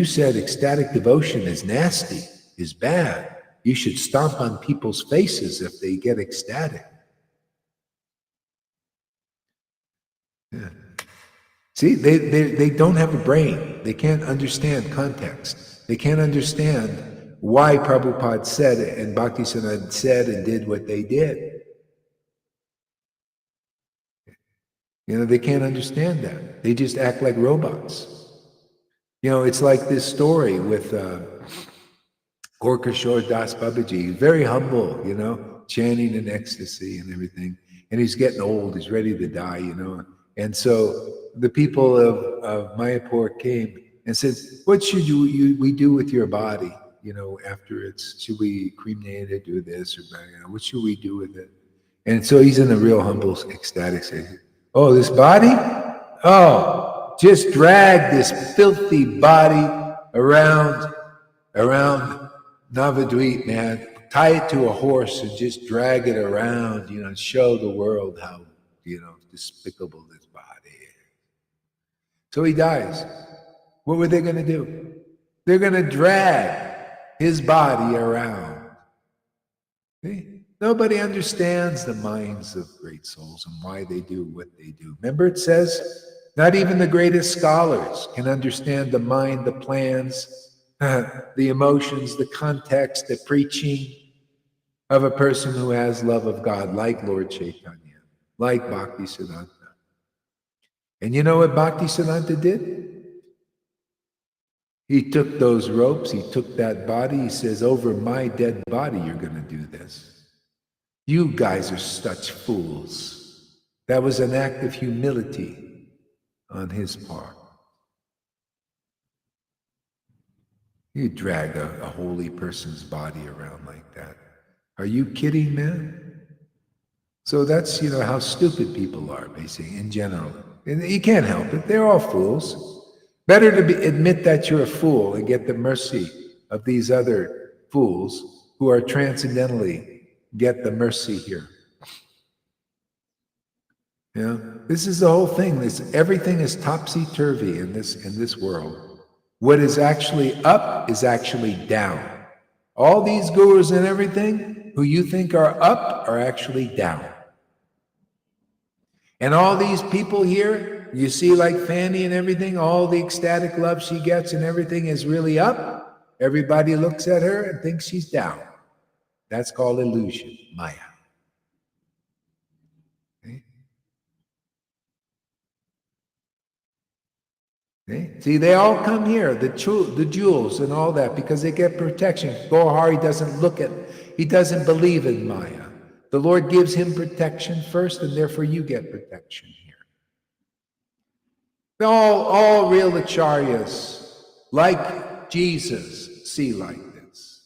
said ecstatic devotion is nasty, is bad. You should stomp on people's faces if they get ecstatic. Yeah. See, they don't have a brain. They can't understand context. They can't understand why Prabhupada said it and Bhaktisiddhanta said and did what they did. They can't understand that. They just act like robots. It's like this story with Gorkashore Das Babaji. Very humble, chanting in ecstasy and everything. And he's getting old. He's ready to die, And so the people of Mayapur came and said, what should we do with your body? After should we cremate it, do this, or what should we do with it? And so he's in a real humble, ecstatic state. Oh, this body? Oh, just drag this filthy body around Navadvip, man. Tie it to a horse and just drag it around, and show the world how, despicable this body is. So he dies. What were they going to do? They're going to drag his body around. See? Nobody understands the minds of great souls and why they do what they do. Remember, it says, not even the greatest scholars can understand the mind, the plans, the emotions, the context, the preaching of a person who has love of God, like Lord Chaitanya, like Bhaktisiddhanta. And you know what Bhaktisiddhanta did? He took those ropes, he took that body, he says, over my dead body, you're going to do this. You guys are such fools. That was an act of humility on his part. You drag a holy person's body around like that. Are you kidding, man? So that's, how stupid people are, basically, in general. And you can't help it. They're all fools. Better to admit that you're a fool and get the mercy of these other fools who are transcendentally get the mercy here. This is the whole thing. Everything is topsy-turvy in this world. What is actually up is actually down. All these gurus and everything who you think are up are actually down. And all these people here, you see, like Fanny and everything, all the ecstatic love she gets and everything is really up. Everybody looks at her and thinks she's down. That's called illusion, Maya. Okay? Okay? See, they all come here, the jewels and all that, because they get protection. Gohari he doesn't believe in Maya. The Lord gives him protection first, and therefore you get protection here. All real acharyas, like Jesus, see like this.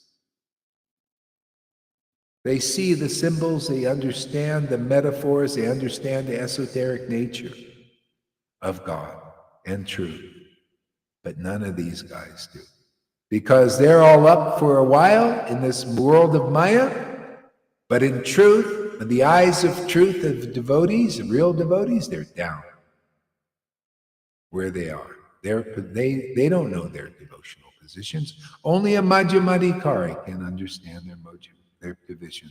They see the symbols, they understand the metaphors, they understand the esoteric nature of God and truth. But none of these guys do. Because they're all up for a while in this world of Maya, but in truth, in the eyes of truth of devotees, real devotees, they're down where they are. They don't know their devotional positions. Only a Madhyamadikari can understand their position,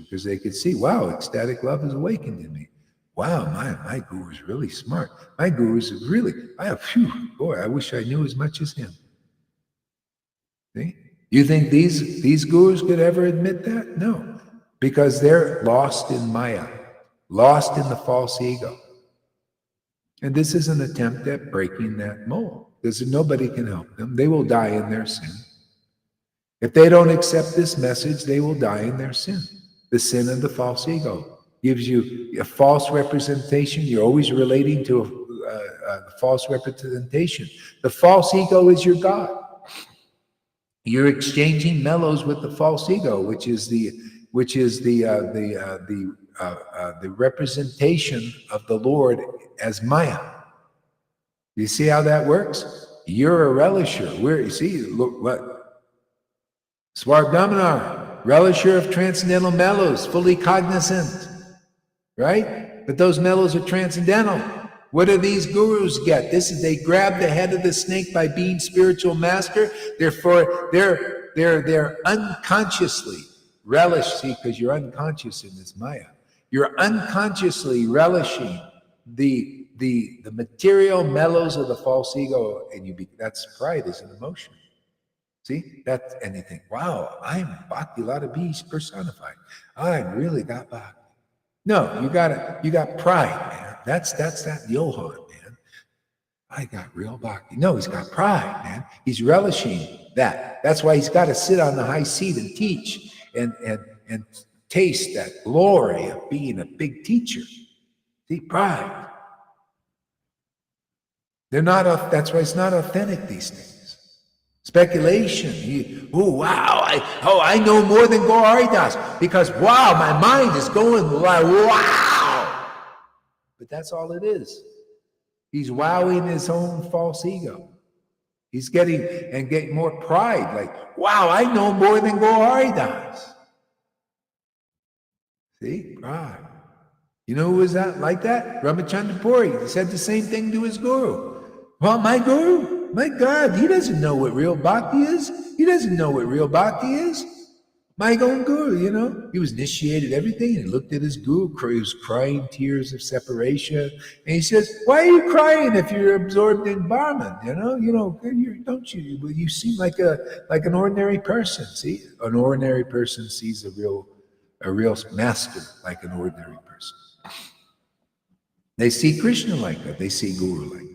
because they could see, wow, ecstatic love is awakened in me. Wow, my guru is really smart. My guru is really, I wish I knew as much as him. See? You think these gurus could ever admit that? No, because they're lost in Maya, lost in the false ego. And this is an attempt at breaking that mold, because nobody can help them. They will die in their sin. If they don't accept this message, they will die in their sin. The sin of the false ego gives you a false representation. You're always relating to a false representation. The false ego is your God. You're exchanging mellows with the false ego, which is the representation of the Lord as Maya. You see how that works? You're a relisher. Look what? Swarbdhamanar, relisher of transcendental mellows, fully cognizant, right? But those mellows are transcendental. What do these gurus get? This is, they grab the head of the snake by being spiritual master. Therefore, they're unconsciously relish. See, because you're unconscious in this Maya. You're unconsciously relishing the material mellows of the false ego, and that's pride is an emotion. See, that's anything. Wow, I'm Bhakti Lata Beast personified. I really got Bhakti. No, you got pride, man. That's that Johan, man. I got real Bhakti. No, he's got pride, man. He's relishing that. That's why he's got to sit on the high seat and teach and taste that glory of being a big teacher. See, pride. They're not. That's why it's not authentic, these things. Speculation. I know more than Gauridas because wow, my mind is going like wow. But that's all it is. He's wowing his own false ego. He's getting more pride. Like wow, I know more than Gauridas. See, pride. You know who was that like that? Ramachandra Puri. He said the same thing to his guru. Well, my guru, my God, he doesn't know what real bhakti is. He doesn't know what real bhakti is. My own guru, he was initiated everything. And he looked at his guru, he was crying tears of separation. And he says, why are you crying if you're absorbed in Brahman? You seem like an ordinary person. See, an ordinary person sees a real master like an ordinary person. They see Krishna like that. They see Guru like that.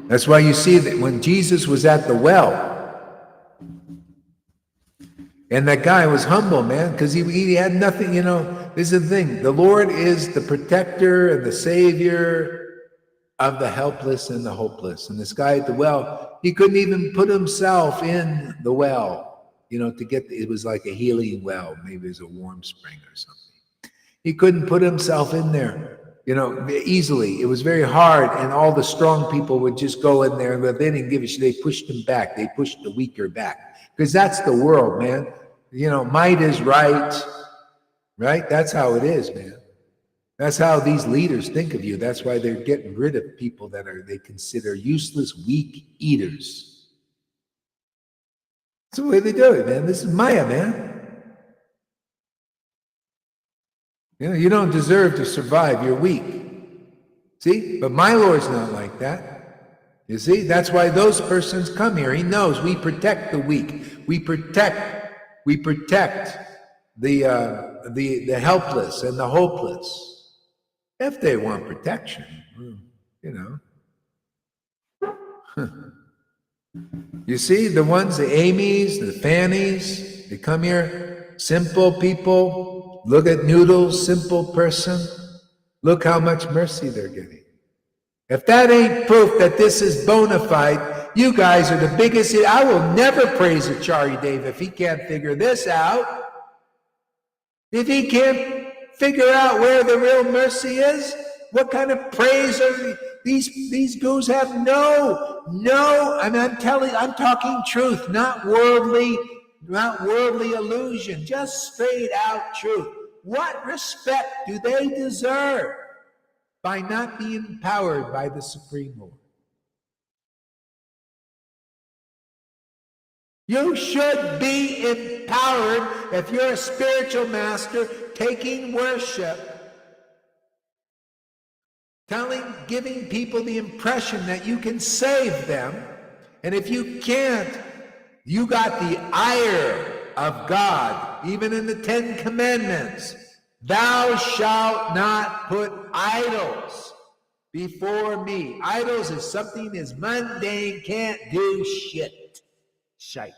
That's why you see that when Jesus was at the well, and that guy was humble, man, because he had nothing, this is the thing. The Lord is the protector and the savior of the helpless and the hopeless. And this guy at the well, he couldn't even put himself in the well, to get, it was like a healing well. Maybe it was a warm spring or something. He couldn't put himself in there. Easily. It was very hard, and all the strong people would just go in there, but they didn't give a shit. They pushed him back. They pushed the weaker back. Because that's the world, man. Might is right? That's how it is, man. That's how these leaders think of you. That's why they're getting rid of people that they consider useless, weak eaters. That's the way they do it, man. This is Maya, man. You don't deserve to survive. You're weak. See? But my Lord's not like that. You see? That's why those persons come here. He knows we protect the weak. We protect the helpless and the hopeless. If they want protection, You see, the ones, the Amy's, the Fannies, they come here, simple people. Look at Noodles, simple person. Look how much mercy they're getting. If that ain't proof that this is bona fide, you guys are the biggest. I will never praise Acharya Dave if he can't figure this out. If he can't figure out where the real mercy is, what kind of praise are these gurus have? No. I'm talking truth, not worldly illusion, just straight out truth. What respect do they deserve by not being empowered by the Supreme Lord? You should be empowered if you're a spiritual master taking worship, giving people the impression that you can save them. And if you can't, you got the ire of God, even in the 10 Commandments. Thou shalt not put idols before me. Idols is something as mundane, can't do shit. Shite.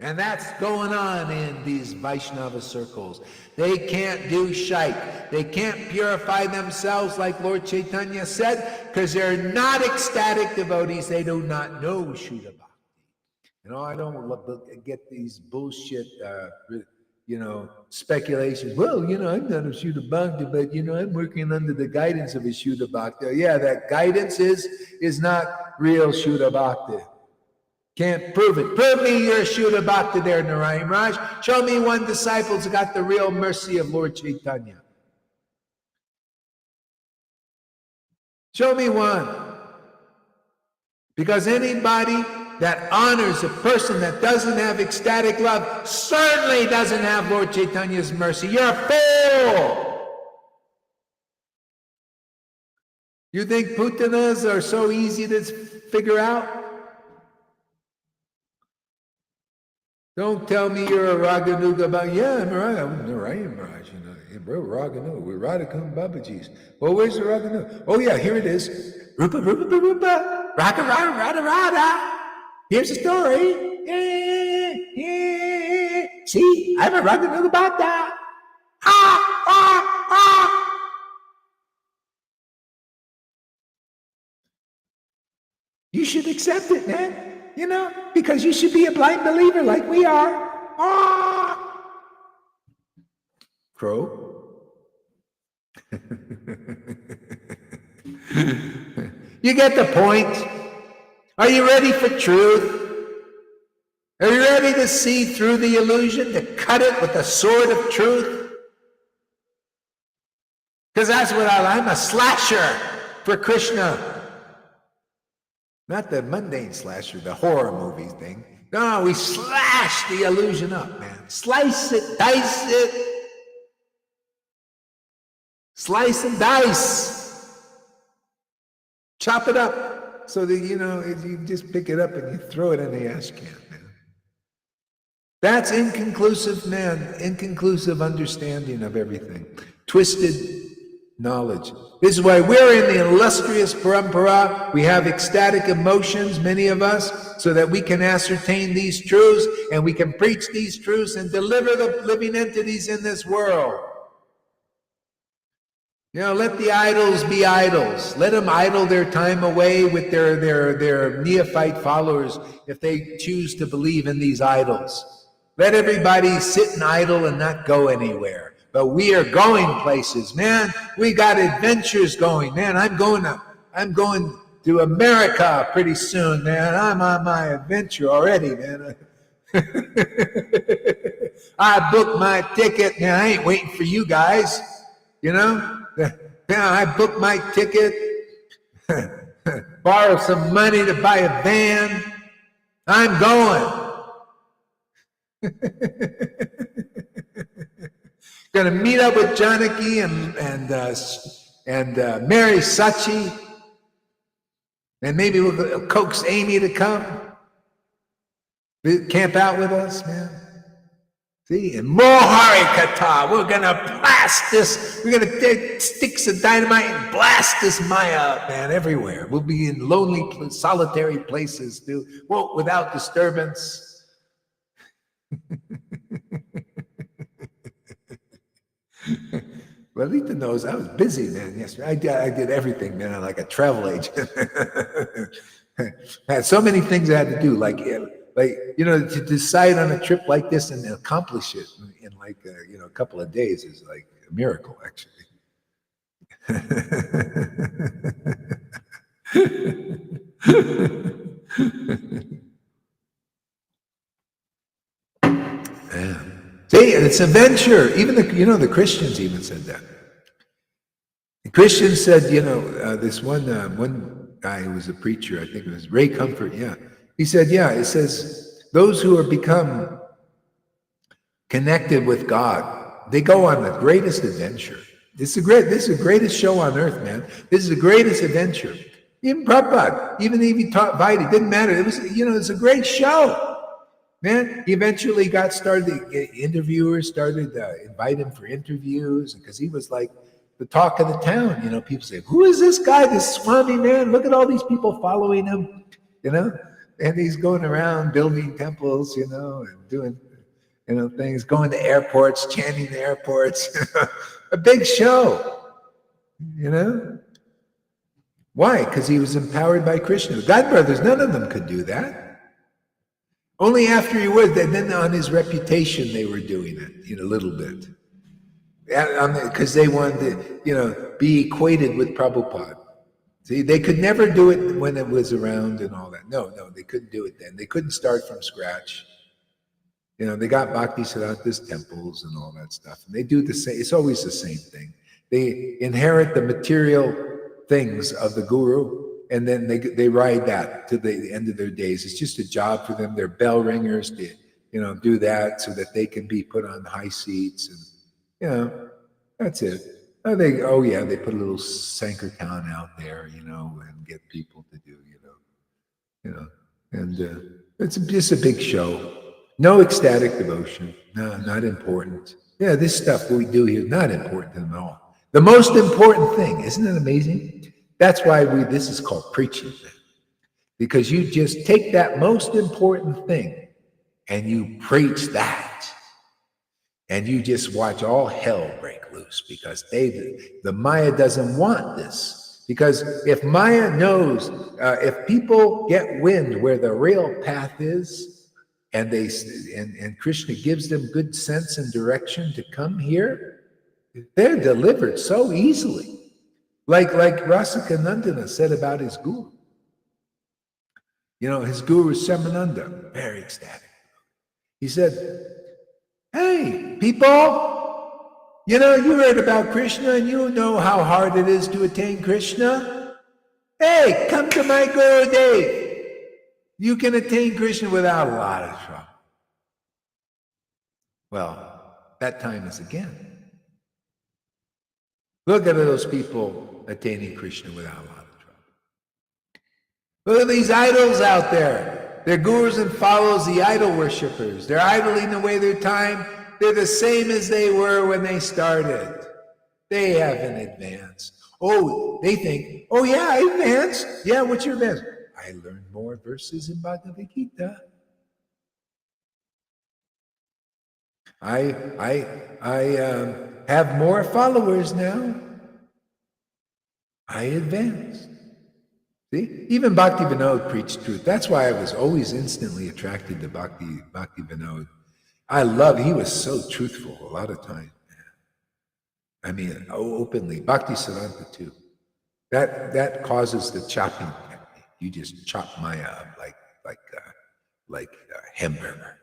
And that's going on in these Vaishnava circles. They can't do shite. They can't purify themselves like Lord Chaitanya said, because they're not ecstatic devotees. They do not know Shuddha Bhakti. I don't get these bullshit, speculations. Well, I'm not a Shuddha Bhakti, but, I'm working under the guidance of a Shuddha Bhakti. Yeah, that guidance is not real Shuddha Bhakti. Can't prove it. Prove me you're a Shuddha Bhakta there, Narayan Raj. Show me one disciple who got the real mercy of Lord Chaitanya. Show me one. Because anybody that honors a person that doesn't have ecstatic love certainly doesn't have Lord Chaitanya's mercy. You're a fool. You think putanas are so easy to figure out? Don't tell me you're a Raganuga about, yeah, I'm Narayan Raj, you know, we're Raganuga, we're Radhakund Babaji's. Well, where's the Raganuga? Oh yeah, here it is. Rupa, Rupa, Rupa, Raga, Rada, Rada, Rada. Here's the story. Yeah. See, I'm a Raganuga Bhakta. You should accept it, man. You know, because you should be a blind believer like we are. Crow. You get the point. Are you ready for truth? Are you ready to see through the illusion, to cut it with the sword of truth? Because that's what I'm a slasher for Krishna. Not the mundane slasher, the horror movies thing. No, we slash the illusion up, man. Slice it, dice it. Slice and dice. Chop it up so that, you know, you just pick it up and you throw it in the ash can, man. That's inconclusive, man. Inconclusive understanding of everything. Twisted knowledge. This is why we're in the illustrious parampara. We have ecstatic emotions, many of us, so that we can ascertain these truths and we can preach these truths and deliver the living entities in this world. You know, let the idols be idols. Let them idle their time away with their neophyte followers if they choose to believe in these idols. Let everybody sit and idle and not go anywhere. But we are going places, man. We got adventures going, man. I'm going to America pretty soon, man. I'm on my adventure already, man. I booked my ticket, man. I ain't waiting for you guys, you know. I booked my ticket, borrow some money to buy a van. I'm going. Going to meet up with Janaki and Mary Sachi, and maybe we'll coax Amy to come camp out with us, man. See, and more Harikatha. We're going to blast this. We're going to take sticks of dynamite and blast this Maya up, man, everywhere. We'll be in lonely, solitary places, dude. Well, without disturbance. Well, Lita knows I was busy, man. Yesterday, I did everything, man. Like a travel agent. I had so many things I had to do, like you know, to decide on a trip like this and accomplish it in like you know, a couple of days is like a miracle, actually. Yeah. See, it's a venture. Even the Christians even said that. The Christians said, you know, this one guy who was a preacher, I think it was Ray Comfort. Yeah, he said, yeah, it says those who are become connected with God, they go on the greatest adventure. This is the greatest show on earth, man. This is the greatest adventure. Even Prabhupada, even if he taught Vaidhi, it didn't matter. It was, you know, it's a great show. Man, he eventually got started, interviewers started invite him for interviews because he was like the talk of the town. You know, people say, who is this guy, this Swami, man? Look at all these people following him, you know? And he's going around building temples, you know, and doing, you know, things, going to airports, chanting the airports. A big show, you know? Why? Because he was empowered by Krishna. The God brothers, none of them could do that. Only after he was, then on his reputation, they were doing it, you know, a little bit. Because they wanted to, you know, be equated with Prabhupada. See, they could never do it when it was around and all that. No, they couldn't do it then. They couldn't start from scratch. They got Bhaktisiddhanta's temples and all that stuff. And they do the same. It's always the same thing. They inherit the material things of the guru, and then they ride that to the end of their days. It's just a job for them. They're bell ringers to, do that so that they can be put on high seats. And, that's it. They put a little Sankirtan out there, and get people to do, and it's just a big show. No ecstatic devotion. No, not important. Yeah, this stuff we do here, not important to them at all. The most important thing, isn't it amazing? That's why this is called preaching. Because you just take that most important thing and you preach that. And you just watch all hell break loose because the Maya doesn't want this. Because if Maya knows, if people get wind where the real path is, and Krishna gives them good sense and direction to come here, they're delivered so easily. Like Rasika Nandana said about his guru. His guru is Samananda, very ecstatic. He said, hey, people, you heard about Krishna and you know how hard it is to attain Krishna. Hey, come to my Gurudev. You can attain Krishna without a lot of trouble. Well, that time is again. Look at those people attaining Krishna without a lot of trouble. Look at these idols out there. They're gurus and follows, the idol worshippers. They're idling away their time. They're the same as they were when they started. They haven't advanced. Oh, they think, oh yeah, I advanced. Yeah, what's your advance? I learned more verses in Bhagavad Gita. I have more followers now. I advanced. See, even Bhakti Vinod preached truth. That's why I was always instantly attracted to Bhakti Vinod. He was so truthful a lot of times. I mean, openly. Bhakti Siddhanta too. That causes the chopping technique. You just chop Maya up like a hamburger.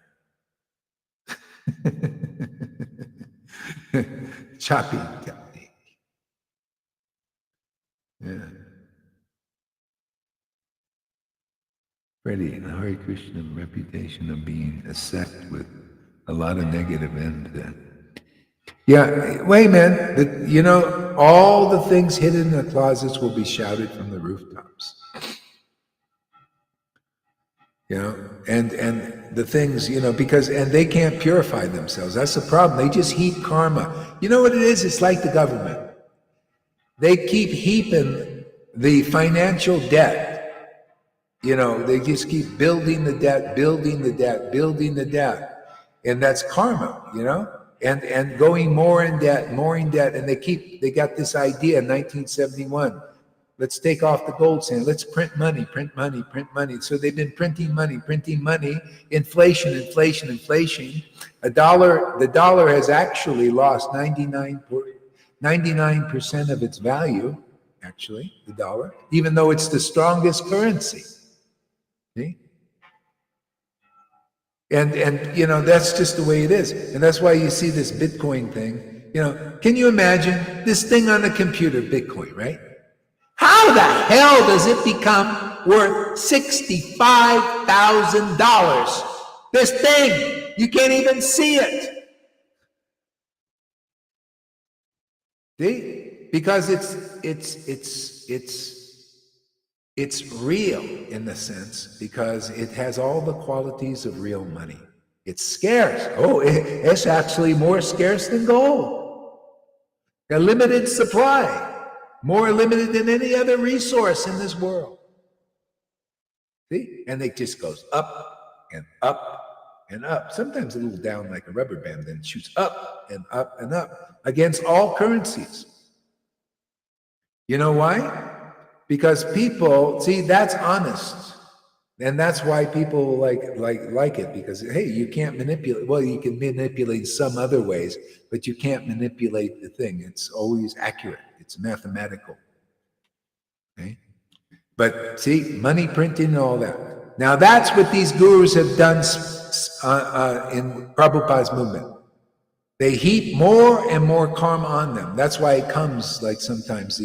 Chopping technique. Yeah. Freddie, in Hare Krishna, reputation of being a sect with a lot of negative end. Yeah, wait, man. All the things hidden in the closets will be shouted from the rooftops. And the things, because they can't purify themselves. That's the problem. They just heap karma. You know what it is? It's like the government. They keep heaping the financial debt. They just keep building the debt, building the debt. And that's karma, and going more in debt. And they got this idea in 1971. Let's take off the gold standard. Let's print money. So they've been printing money, inflation. The dollar has actually lost 99% of its value, actually, the dollar, even though it's the strongest currency. See? And that's just the way it is. And that's why you see this Bitcoin thing. Can you imagine this thing on the computer, Bitcoin, right? How the hell does it become worth $65,000? This thing, you can't even see it. See? Because it's real in the sense because it has all the qualities of real money. It's scarce. Oh, it's actually more scarce than gold. A limited supply. More limited than any other resource in this world. See? And it just goes up and up and up. Sometimes a little down like a rubber band, then it shoots up and up and up against all currencies. You know why? Because people, see, that's honest. And that's why people like it, because hey, you can't manipulate. Well, you can manipulate some other ways, but you can't manipulate the thing. It's always accurate. It's mathematical. Okay? But see, money printing and all that. Now that's what these gurus have done in Prabhupada's movement. They heap more and more karma on them. That's why it comes like sometimes,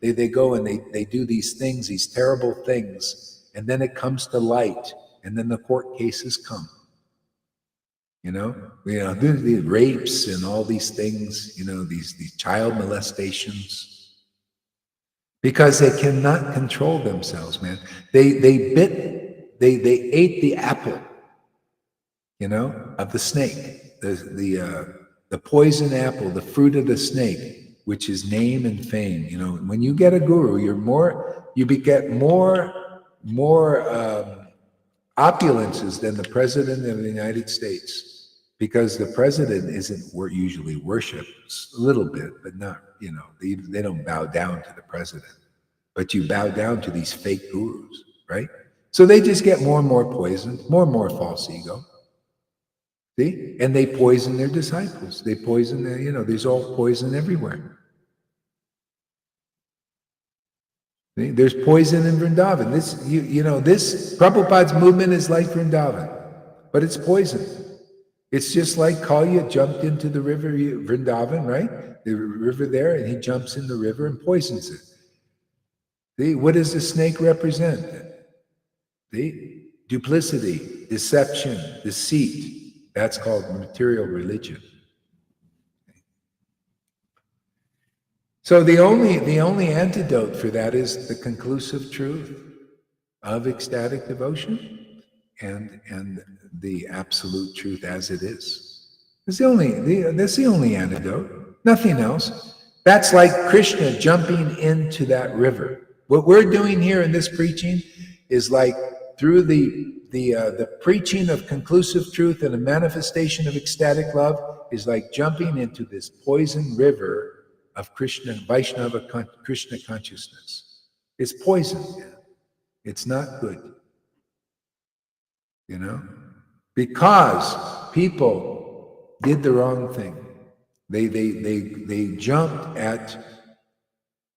they go and they do these things, these terrible things, and then it comes to light, and then the court cases come. The rapes and all these things, these child molestations, because they cannot control themselves, man. They ate the apple, of the snake, the poison apple, the fruit of the snake, which is name and fame. When you get a guru, you get more opulences than the president of the United States, because the president isn't usually worshipped, a little bit, but not, they don't bow down to the president, but you bow down to these fake gurus, right? So they just get more and more poisoned, more and more false ego. See? And they poison their disciples. They poison there's all poison everywhere. See? There's poison in Vrindavan. This Prabhupada's movement is like Vrindavan, but it's poison. It's just like Kalya jumped into the river Vrindavan, right? The river there, and he jumps in the river and poisons it. See? What does the snake represent? See? Duplicity, deception, deceit. That's called material religion. So the only antidote for that is the conclusive truth of ecstatic devotion and the absolute truth as it is. That's the only antidote. Nothing else. That's like Krishna jumping into that river. What we're doing here in this preaching is like through the preaching of conclusive truth and a manifestation of ecstatic love is like jumping into this poison river of Krishna, Vaishnava Krishna consciousness. It's poison. It's not good. Because people did the wrong thing. They jumped at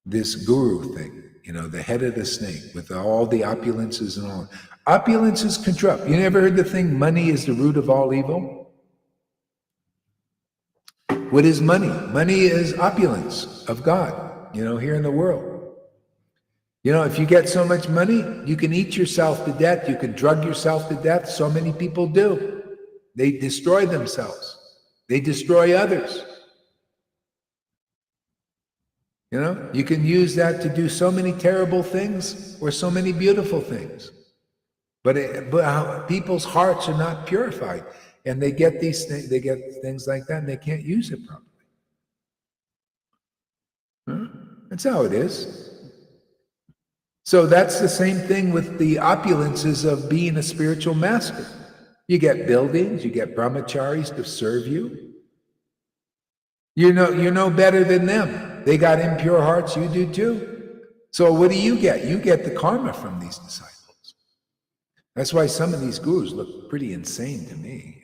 this guru thing, the head of the snake with all the opulences and all. Opulence is corrupt. You never heard the thing, money is the root of all evil? What is money? Money is opulence of God, here in the world. If you get so much money, you can eat yourself to death, you can drug yourself to death. So many people do. They destroy themselves. They destroy others. You can use that to do so many terrible things or so many beautiful things. But people's hearts are not purified, and they get these things. They get things like that, and they can't use it properly. That's how it is. So that's the same thing with the opulences of being a spiritual master. You get buildings, you get brahmacharis to serve you. You know better than them. They got impure hearts, you do too. So what do you get? You get the karma from these disciples. That's why some of these gurus look pretty insane to me,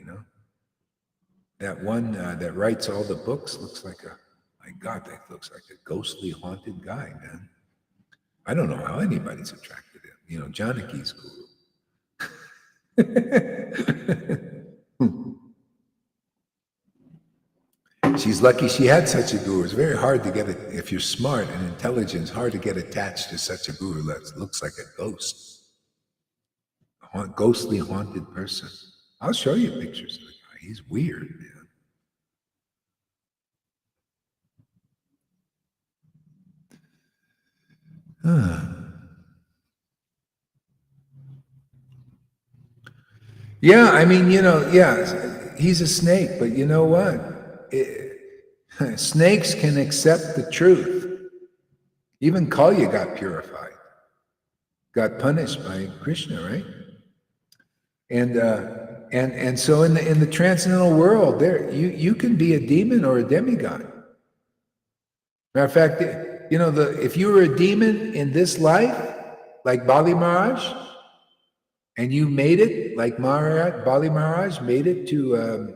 That one that writes all the books looks like my God, that looks like a ghostly, haunted guy, man. I don't know how anybody's attracted to him. Janaki's guru. She's lucky she had such a guru. It's very hard to get it. If you're smart and intelligent, it's hard to get attached to such a guru that looks like a ghost. Ghostly, haunted person. I'll show you pictures of the guy. He's weird, man. Yeah, I mean, he's a snake, but you know what? Snakes can accept the truth. Even Kalya got purified, got punished by Krishna, right? And so in the transcendental world, there you can be a demon or a demigod. Matter of fact, if you were a demon in this life, like Bali Maharaj, and you made it, like Bali Maharaj made it to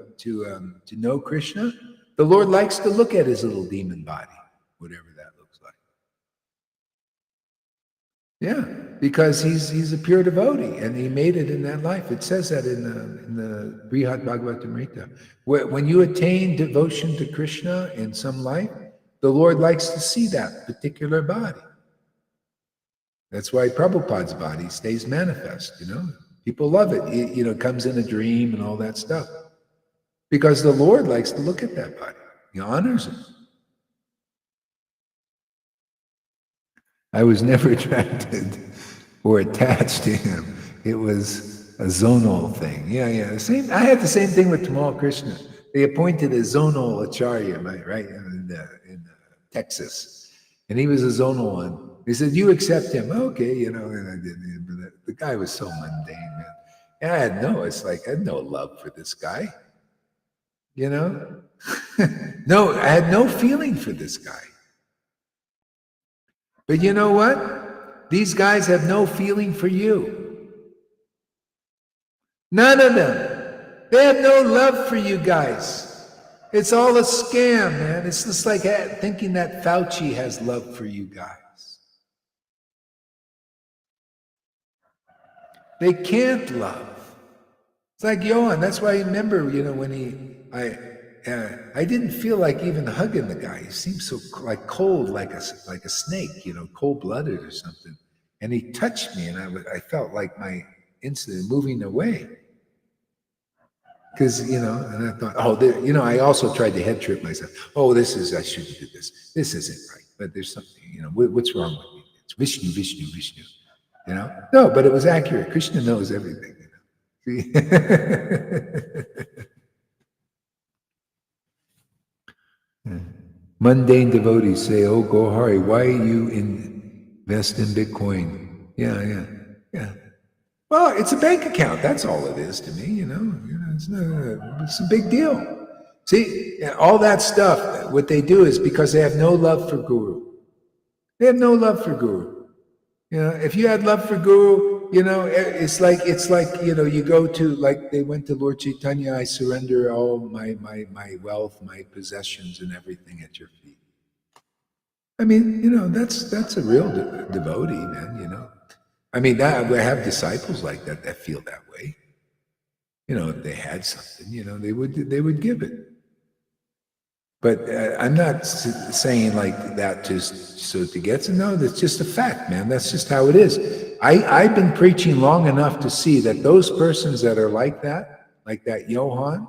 know Krishna, the Lord likes to look at his little demon body, whatever that looks like. Yeah, because he's a pure devotee, and he made it in that life. It says that in the Brihad Bhagavatamrita. When you attain devotion to Krishna in some life, the Lord likes to see that particular body. That's why Prabhupada's body stays manifest, People love it. It comes in a dream and all that stuff. Because the Lord likes to look at that body. He honors it. I was never attracted or attached to him. It was a zonal thing. Yeah. Same. I had the same thing with Tamal Krishna. They appointed a zonal acharya, right, in Texas. And he was a zonal one. They said, you accept him. Okay, and I did. But the guy was so mundane, man. And I had no love for this guy. No, I had no feeling for this guy. But you know what? These guys have no feeling for you. None of them. They have no love for you guys. It's all a scam, man. It's just like thinking that Fauci has love for you guys. They can't love. It's like Johan. That's why I remember, when I didn't feel like even hugging the guy. He seemed so cold, like a snake, cold-blooded or something. And he touched me, and I felt like my incident moving away. Because, and I thought, I also tried to head trip myself. I shouldn't do this. This isn't right. But there's something, what's wrong with me? It's Vishnu, Vishnu, Vishnu. No, but it was accurate. Krishna knows everything. See? Mundane devotees say, "Oh, Gohari, why you invest in Bitcoin?" Yeah. Well, it's a bank account. That's all it is to me. It's a big deal. See, all that stuff. What they do is because they have no love for Guru. They have no love for Guru. If you had love for Guru, it's like you go to, like they went to Lord Chaitanya, I surrender all my wealth, my possessions, and everything at your feet. I mean, that's a real devotee, man. I mean, I have disciples like that feel that way. If they had something, they would give it. But I'm not saying like that to get to know. That's just a fact, man. That's just how it is. I've been preaching long enough to see that those persons that are like that Johan,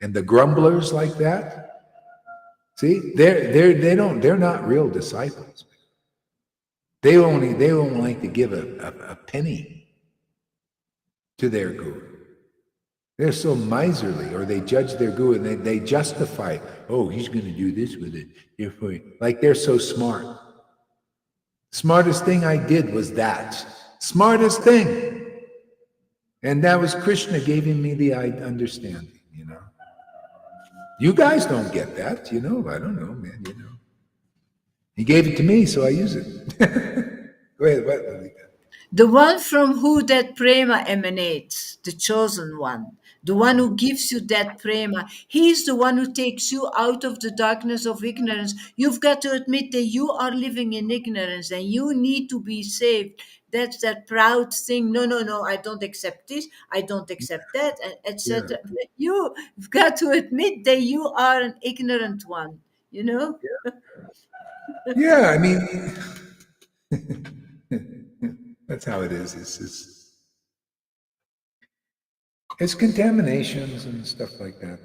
and the grumblers like that, see, they're not real disciples. They only like to give a penny to their guru. They're so miserly, or they judge their guru and they justify, he's going to do this with it. Like they're so smart. Smartest thing I did was that. Smartest thing. And that was Krishna giving me the understanding, You guys don't get that, I don't know, man, He gave it to me, so I use it. Go ahead, what? The one from who that prema emanates, the chosen one, the one who gives you that prema, he's the one who takes you out of the darkness of ignorance. You've got to admit that you are living in ignorance and you need to be saved. That's that proud thing. No, I don't accept this. I don't accept that, etc. Yeah. You've got to admit that you are an ignorant one, Yeah, I mean, that's how it is. It's contaminations and stuff like that.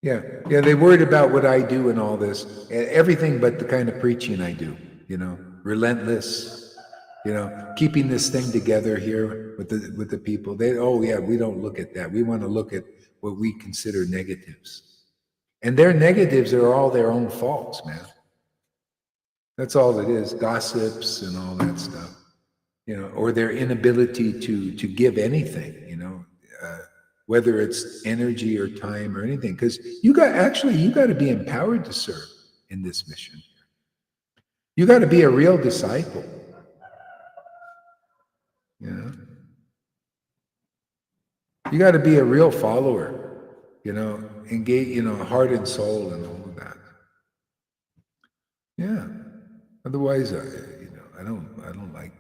Yeah, they worried about what I do and all this. Everything but the kind of preaching I do, relentless, keeping this thing together here with the people. We don't look at that. We want to look at what we consider negatives. And their negatives are all their own faults, man. That's all it is, gossips and all that stuff. Or their inability to give anything, whether it's energy or time or anything, because you got to be empowered to serve in this mission. You got to be a real disciple. You got to be a real follower. Engage, heart and soul and all of that. Yeah. Otherwise, I don't like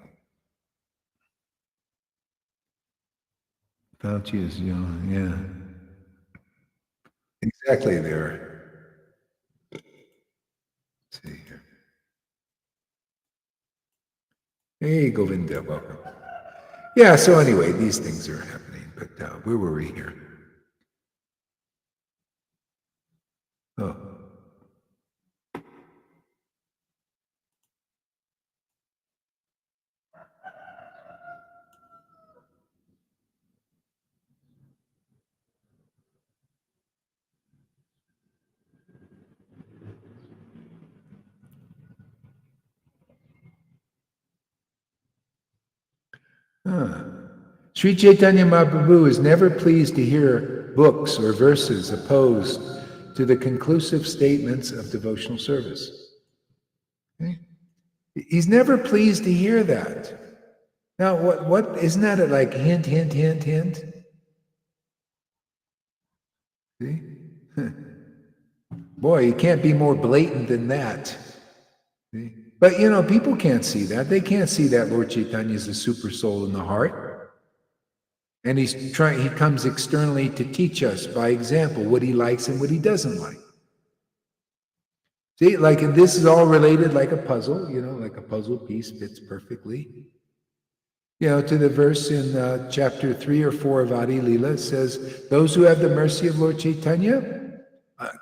Fauci is, yeah. Exactly there. Let's see here. Hey, Govinda, welcome. Yeah, so anyway, these things are happening, but where were we here? Oh. Sri Chaitanya Mahaprabhu is never pleased to hear books or verses opposed to the conclusive statements of devotional service. Okay? He's never pleased to hear that. Now, what isn't that like hint, hint, hint, hint? See? Boy, you can't be more blatant than that. See? But people can't see that. They can't see that Lord Chaitanya is the super soul in the heart. And he comes externally to teach us by example what he likes and what he doesn't like. See, and this is all related like a puzzle, like a puzzle piece fits perfectly. To the verse in chapter 3 or 4 of Adi Lila, it says, those who have the mercy of Lord Chaitanya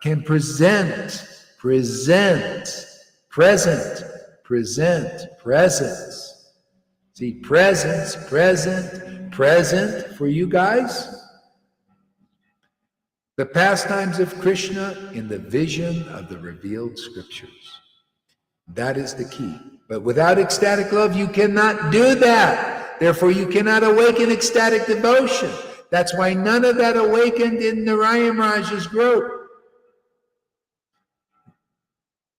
can present, presence. See, present for you guys. The pastimes of Krishna in the vision of the revealed scriptures. That is the key. But without ecstatic love, you cannot do that. Therefore, you cannot awaken ecstatic devotion. That's why none of that awakened in Narayan Raj's group.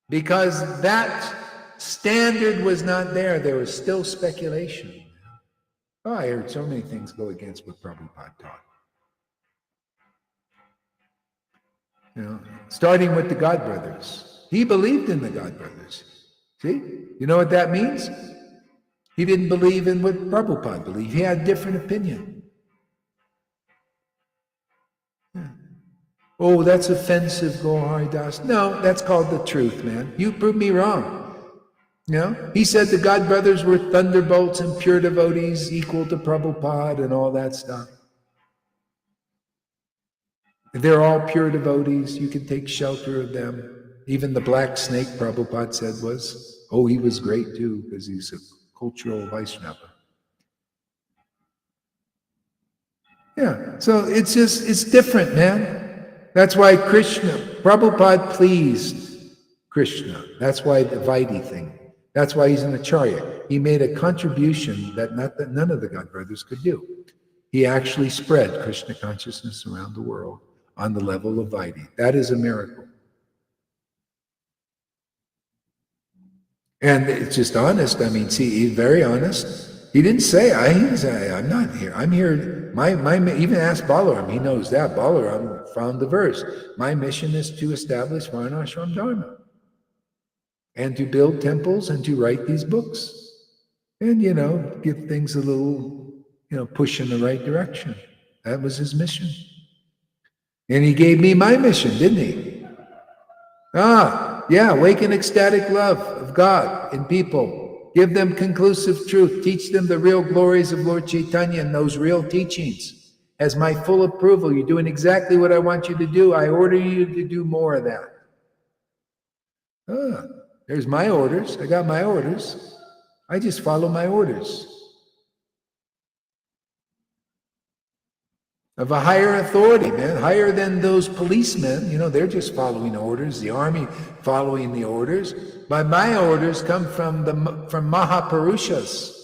Because that standard was not there. There was still speculation. Oh, I heard so many things go against what Prabhupada taught. Starting with the God Brothers. He believed in the God Brothers. See? You know what that means? He didn't believe in what Prabhupada believed. He had a different opinion. Yeah. Oh, that's offensive, Gohari Das. No, that's called the truth, man. You prove me wrong. He said the God Brothers were thunderbolts and pure devotees equal to Prabhupada and all that stuff. They're all pure devotees. You can take shelter of them. Even the black snake, Prabhupada said, he was great too, because he's a cultural Vaishnava. Yeah, so it's different, man. That's why Prabhupada pleased Krishna. That's why the Vaidhi thing. That's why he's an Acharya. He made a contribution that none of the God Brothers could do. He actually spread Krishna consciousness around the world on the level of Vaidhi. That is a miracle. And it's just honest. I mean, see, he's very honest. He didn't say, I'm not here. I'm here. My even ask Balaram. He knows that. Balaram found the verse. My mission is to establish Varnashram Dharma and to build temples and to write these books and, give things a little, push in the right direction. That was his mission. And he gave me my mission, didn't he? Awaken ecstatic love of God in people. Give them conclusive truth. Teach them the real glories of Lord Chaitanya and those real teachings. As my full approval, you're doing exactly what I want you to do. I order you to do more of that. There's my orders. I got my orders. I just follow my orders. Of a higher authority, man, higher than those policemen. They're just following orders. The army following the orders. But my orders come from Mahapurushas.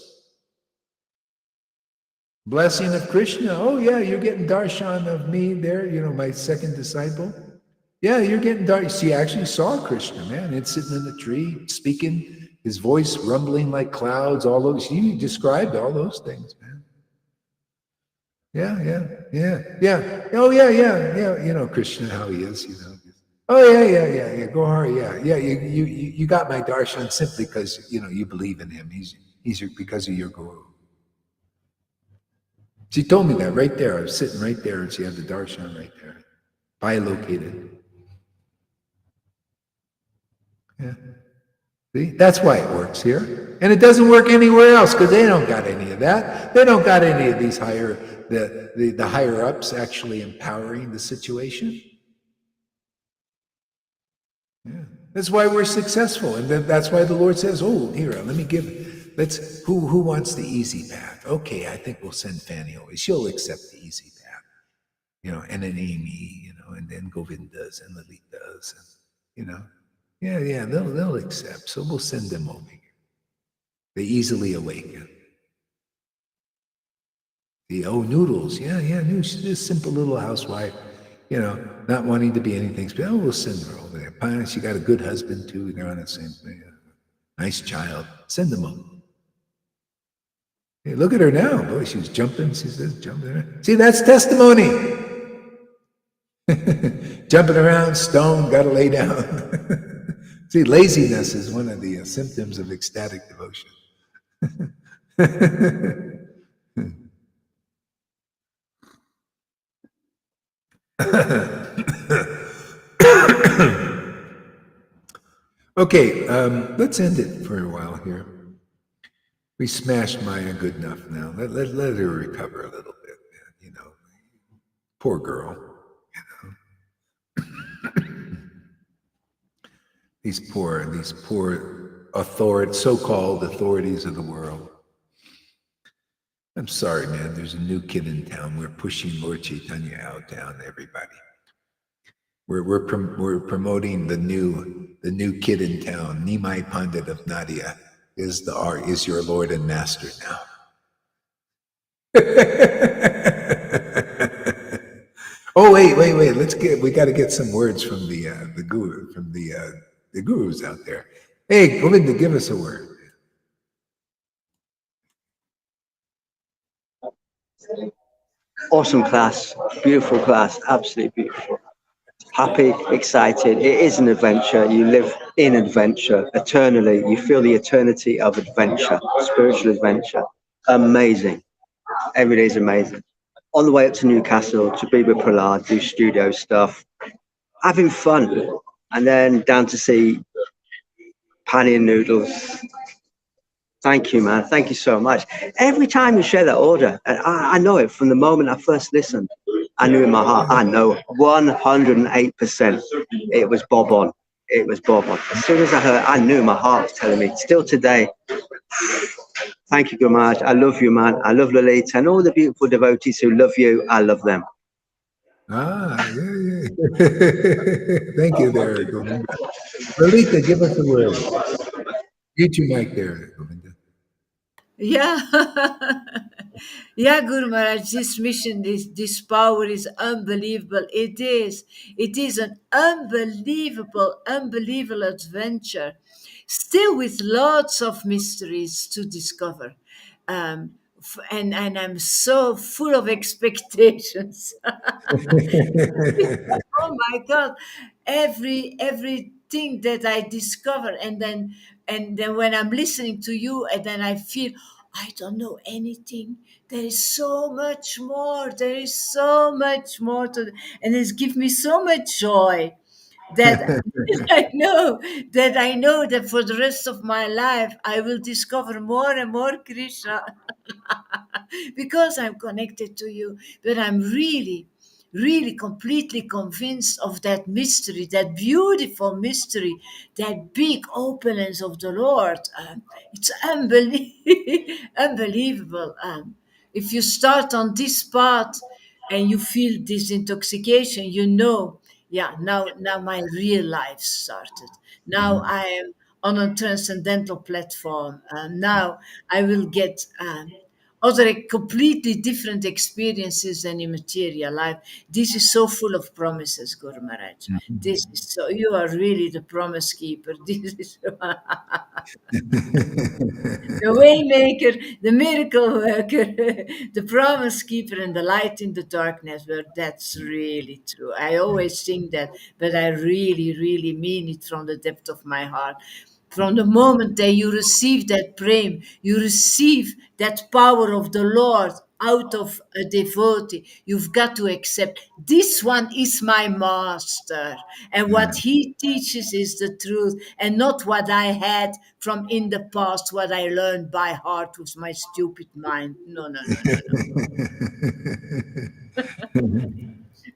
Blessing of Krishna. Oh yeah, you're getting darshan of me there. My second disciple. Yeah, you're getting darshan. See, I actually saw Krishna, man. It's sitting in the tree, speaking, his voice rumbling like clouds. All those. You described all those things, man. Yeah. Oh, yeah. Krishna, how he is, Oh yeah. Go hard, yeah. You got my darshan simply because you believe in him. Because of your guru. She told me that right there. I was sitting right there, and she had the darshan right there, bilocated. Yeah. See, that's why it works here, and it doesn't work anywhere else because they don't got any of that. They don't got any of these the higher ups actually empowering the situation. Yeah. That's why we're successful, and that's why the Lord says, "Oh, here, let me give. Let's who wants the easy path? Okay, I think we'll send Fanny away. She'll accept the easy path, and then Amy, and then Govindas and Lalitas, and yeah, they'll accept. So we'll send them over here. They easily awaken. The noodles, yeah, this simple little housewife, not wanting to be anything special. We'll send her over there. Fine, she got a good husband too. They're on the same thing. Nice child. Send them over. Hey, look at her now. Boy, she was jumping. She says, jumping. See, that's testimony. Jumping around, stone, got to lay down. See, laziness is one of the symptoms of ecstatic devotion. Okay, let's end it for a while here. We smashed Maya good enough now. Let her recover a little bit. Poor girl. These poor so-called authorities of the world. I'm sorry, man. There's a new kid in town. We're pushing Lord Chaitanya out down everybody. We're promoting the new kid in town. Nimai Pandit of Nadia is your Lord and Master now. Oh wait. We got to get some words from the guru, from the gurus out there. Hey, Govinda, give us a word. Awesome class, beautiful class, absolutely beautiful. Happy, excited. It is an adventure. You live in adventure eternally. You feel the eternity of adventure, spiritual adventure. Amazing. Every day is amazing. On the way up to Newcastle to be with Prahlad, do studio stuff, having fun, and then down to see Pani and Noodles. Thank you, man. Thank you so much. Every time you share that order, and I know it from the moment I first listened. I knew in my heart, I know 108% it was Bob on. It was Bob on. As soon as I heard, I knew my heart was telling me. Still today, thank you, Gurmaj. I love you, man. I love Lalita and all the beautiful devotees who love you. I love them. Yeah. Thank you there, Govinda. Lalita, give us a word. Get your mic there, Govinda. Yeah. Yeah, Guru Maharaj, this mission, this power is unbelievable. It is. It is an unbelievable adventure, still with lots of mysteries to discover. And I'm so full of expectations. Oh my God, everything that I discover, and then when I'm listening to you, and then I feel I don't know anything. There is so much more. There is so much more to, and it's give me so much joy that I know that for the rest of my life I will discover more and more Krishna because I'm connected to you. But I'm really completely convinced of that mystery, that beautiful mystery, that big openness of the Lord. It's unbelievable. If you start on this path and you feel this intoxication, yeah, now my real life started. Now I am on a transcendental platform. Now I will get other completely different experiences than in material life. This is so full of promises, Guru Maharaj. This is so, you are really the promise keeper. This is the waymaker, the miracle worker, the promise keeper, and the light in the darkness. Well, that's really true. I always sing that, but I really, really mean it from the depth of my heart. From the moment that you receive that prem, you receive that power of the Lord out of a devotee. You've got to accept this one is my master, and what he teaches is the truth, and not what I had from in the past, what I learned by heart with my stupid mind. No, no, no, no, no.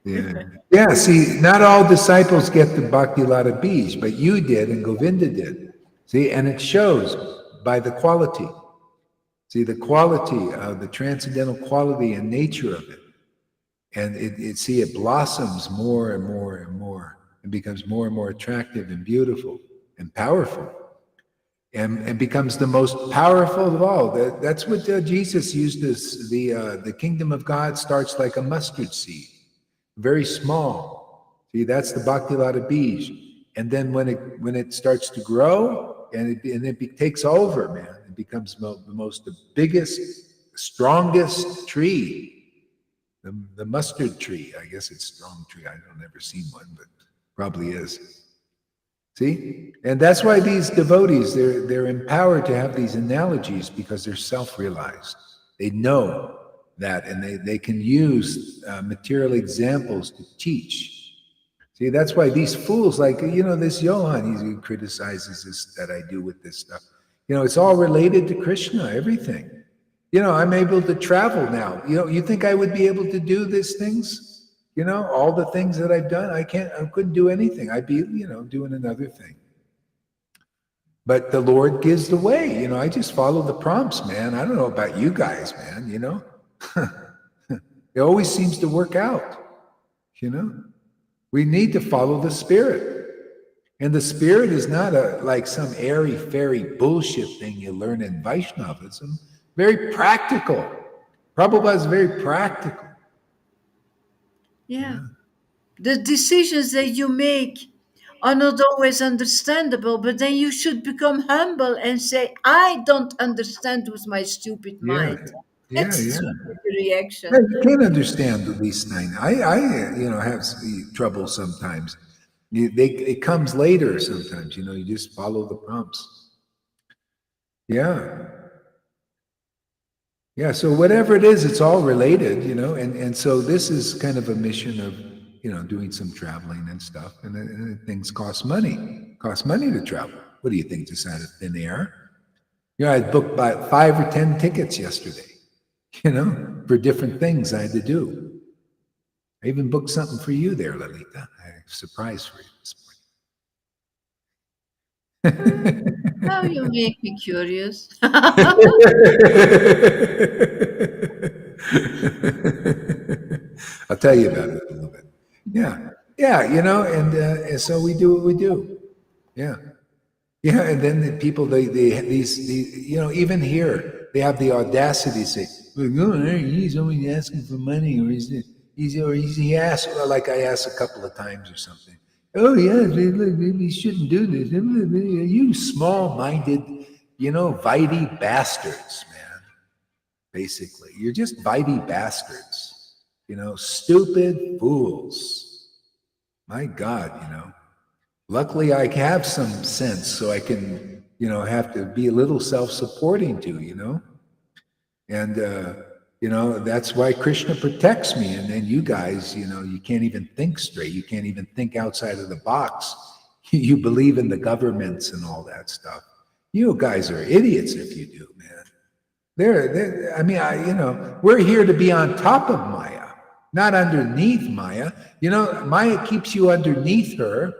Yeah. Yeah. See, not all disciples get the Bhakti Lata Bij, but you did and Govinda did. See, and it shows by the quality. See, the quality of the transcendental quality and nature of it. And it blossoms more and more and more and becomes more and more attractive and beautiful and powerful. And becomes the most powerful of all. That's what Jesus used as the kingdom of God starts like a mustard seed, very small. See, that's the Bhakti Lata Bij. And then when it starts to grow and it takes over, man, it becomes the biggest, strongest tree, the mustard tree. I guess it's a strong tree. I've never seen one, but probably is. See? And that's why these devotees, they're empowered to have these analogies because they're self-realized. They know that, and they can use material examples to teach. See, that's why these fools, like, this Johan, he criticizes this, that I do with this stuff. It's all related to Krishna, everything. I'm able to travel now. You think I would be able to do these things? All the things that I've done, I couldn't do anything. I'd be, doing another thing. But the Lord gives the way. I just follow the prompts, man. I don't know about you guys, man, It always seems to work out, We need to follow the Spirit. And the Spirit is not like some airy-fairy bullshit thing you learn in Vaishnavism. Very practical. Prabhupada is very practical. Yeah. The decisions that you make are not always understandable, but then you should become humble and say, I don't understand with my stupid mind. That's the reaction. Yeah, you can't understand these things. I have trouble sometimes. It comes later sometimes, you just follow the prompts. Yeah. Yeah, so whatever it is, it's all related, and so this is kind of a mission of, doing some traveling and stuff, and things cost money. It costs money to travel. What do you think, just out of thin air? I booked about 5 or 10 tickets yesterday, for different things I had to do. I even booked something for you there, Lalita. I have a surprise for you this morning. Now you make me curious. I'll tell you about it a little bit. Yeah, and so we do what we do. Yeah, and then the people, these even here they have the audacity to say, well, he's always asking for money, or he asks, like I asked a couple of times or something. Oh yeah, we shouldn't do this. You small-minded, Vaidhi bastards, man. Basically, you're just Vaidhi bastards. Stupid fools. My God, Luckily, I have some sense, so I can, have to be a little self-supporting too, And that's why Krishna protects me. And then you guys, you can't even think straight. You can't even think outside of the box. You believe in the governments and all that stuff. You guys are idiots if you do, man. We're here to be on top of Maya, not underneath Maya. Maya keeps you underneath her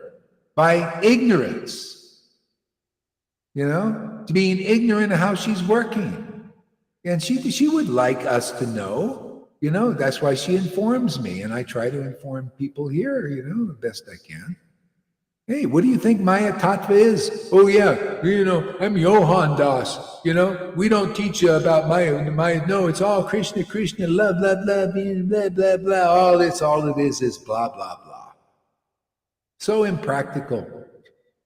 by ignorance. Being ignorant of how she's working. And she would like us to know, that's why she informs me. And I try to inform people here, the best I can. Hey, what do you think Maya Tattva is? Oh, yeah, I'm Johan Das. We don't teach you about Maya. No, it's all Krishna, Krishna, love, love, love, blah, blah, blah. All it is blah, blah, blah. So impractical.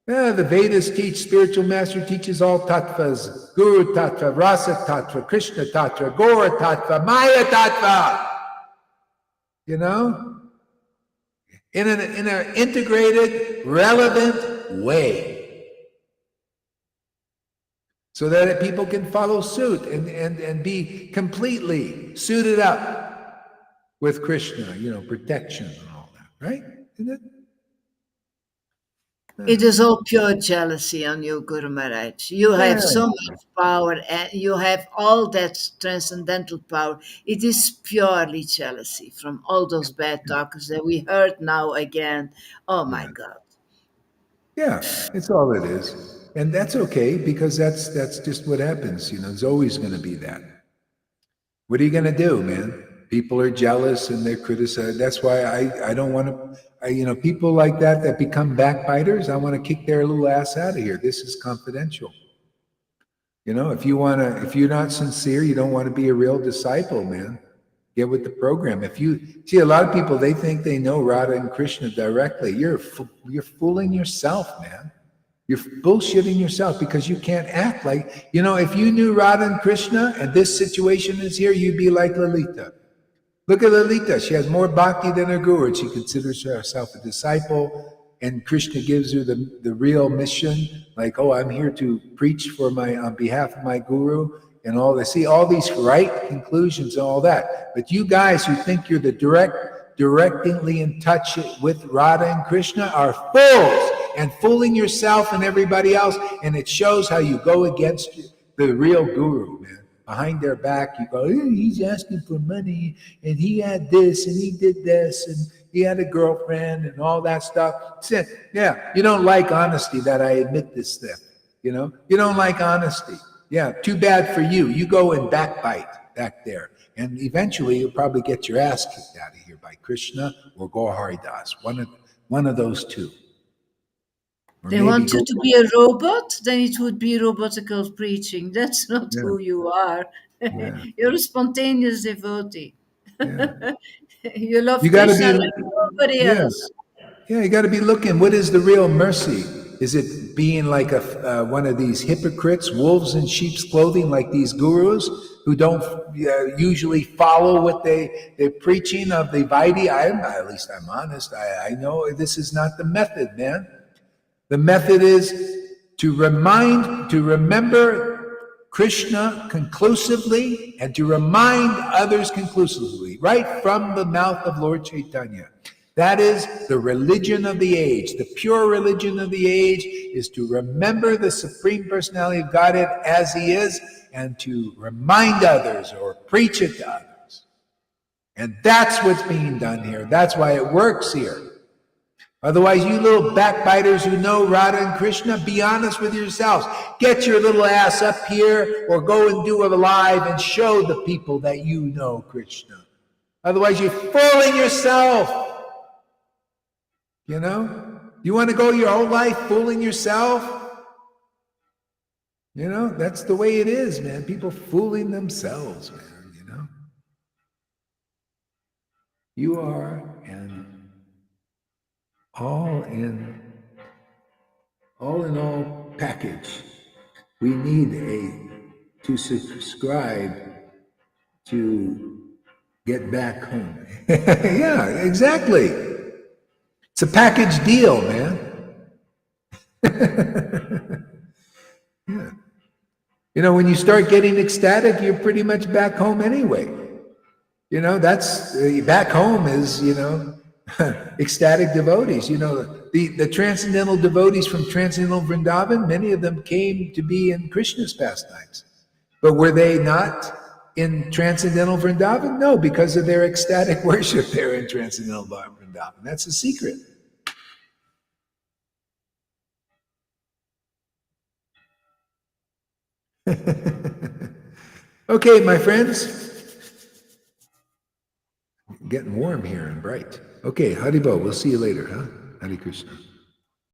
Yeah, the Vedas teach, spiritual master teaches all tattvas, Guru Tattva, Rasa Tattva, Krishna Tattva, Gora Tattva, Maya Tattva. You know? In an integrated, relevant way. So that people can follow suit and be completely suited up with Krishna, protection and all that, right? Isn't it? It is all pure jealousy on you, Guru Maharaj. You have so Yeah. much power and you have all that transcendental power. It is purely jealousy from all those bad talkers that we heard now again. Oh my Yeah. God. Yeah, it's all it is. And that's okay, because that's just what happens. It's always going to be that. What are you going to do, man? People are jealous and they're criticized. That's why I don't want to, people like that become backbiters, I want to kick their little ass out of here. This is confidential. If you're not sincere, you don't want to be a real disciple, man, get with the program. If you see, a lot of people, they think they know Radha and Krishna directly. You're fooling yourself, man. You're bullshitting yourself, because you can't act like, if you knew Radha and Krishna and this situation is here, you'd be like Lalita. Look at Lalita. She has more bhakti than her guru, and she considers herself a disciple. And Krishna gives her the real mission, like, oh, I'm here to preach on behalf of my guru, and all this. See, all these right conclusions and all that. But you guys who think you're directly in touch with Radha and Krishna are fools and fooling yourself and everybody else. And it shows how you go against the real guru, man. Behind their back, you go, hey, he's asking for money, and he had this, and he did this, and he had a girlfriend, and all that stuff. Yeah, you don't like honesty, that I admit this thing. You don't like honesty. Yeah, too bad for you. You go and backbite back there. And eventually you'll probably get your ass kicked out of here by Krishna or Gaur Hari Das. One of those two. Or They maybe want you to be a robot, then it would be robotical preaching. That's not Yeah. who you are. Yeah. You're a spontaneous devotee. Yeah. You love You gotta Krishna be- like nobody yeah. else. Yeah, you got to be looking. What is the real mercy? Is it being like one of these hypocrites, wolves in sheep's clothing, like these gurus who don't usually follow what they're preaching of the Vaidhi? At least I'm honest. I know this is not the method, man. The method is to remember Krishna conclusively, and to remind others conclusively, right from the mouth of Lord Chaitanya. That is the religion of the age. The pure religion of the age is to remember the Supreme Personality of Godhead as He is, and to remind others or preach it to others. And that's what's being done here. That's why it works here. Otherwise, you little backbiters who know Radha and Krishna, be honest with yourselves. Get your little ass up here, or go and do a live and show the people that you know Krishna. Otherwise, you're fooling yourself. You want to go your whole life fooling yourself? That's the way it is, man. People fooling themselves, man. You are an all in all package. We need to subscribe to get back home. Yeah, exactly. It's a package deal, man. Yeah. When you start getting ecstatic, you're pretty much back home anyway. That's back home is, ecstatic devotees. The transcendental devotees from transcendental Vrindavan, many of them came to be in Krishna's pastimes. But were they not in transcendental Vrindavan? No, because of their ecstatic worship, they're in transcendental Vrindavan. That's the secret. Okay, my friends. Getting warm here and bright. Okay, Haribol, we'll see you later, huh? Hare Krishna.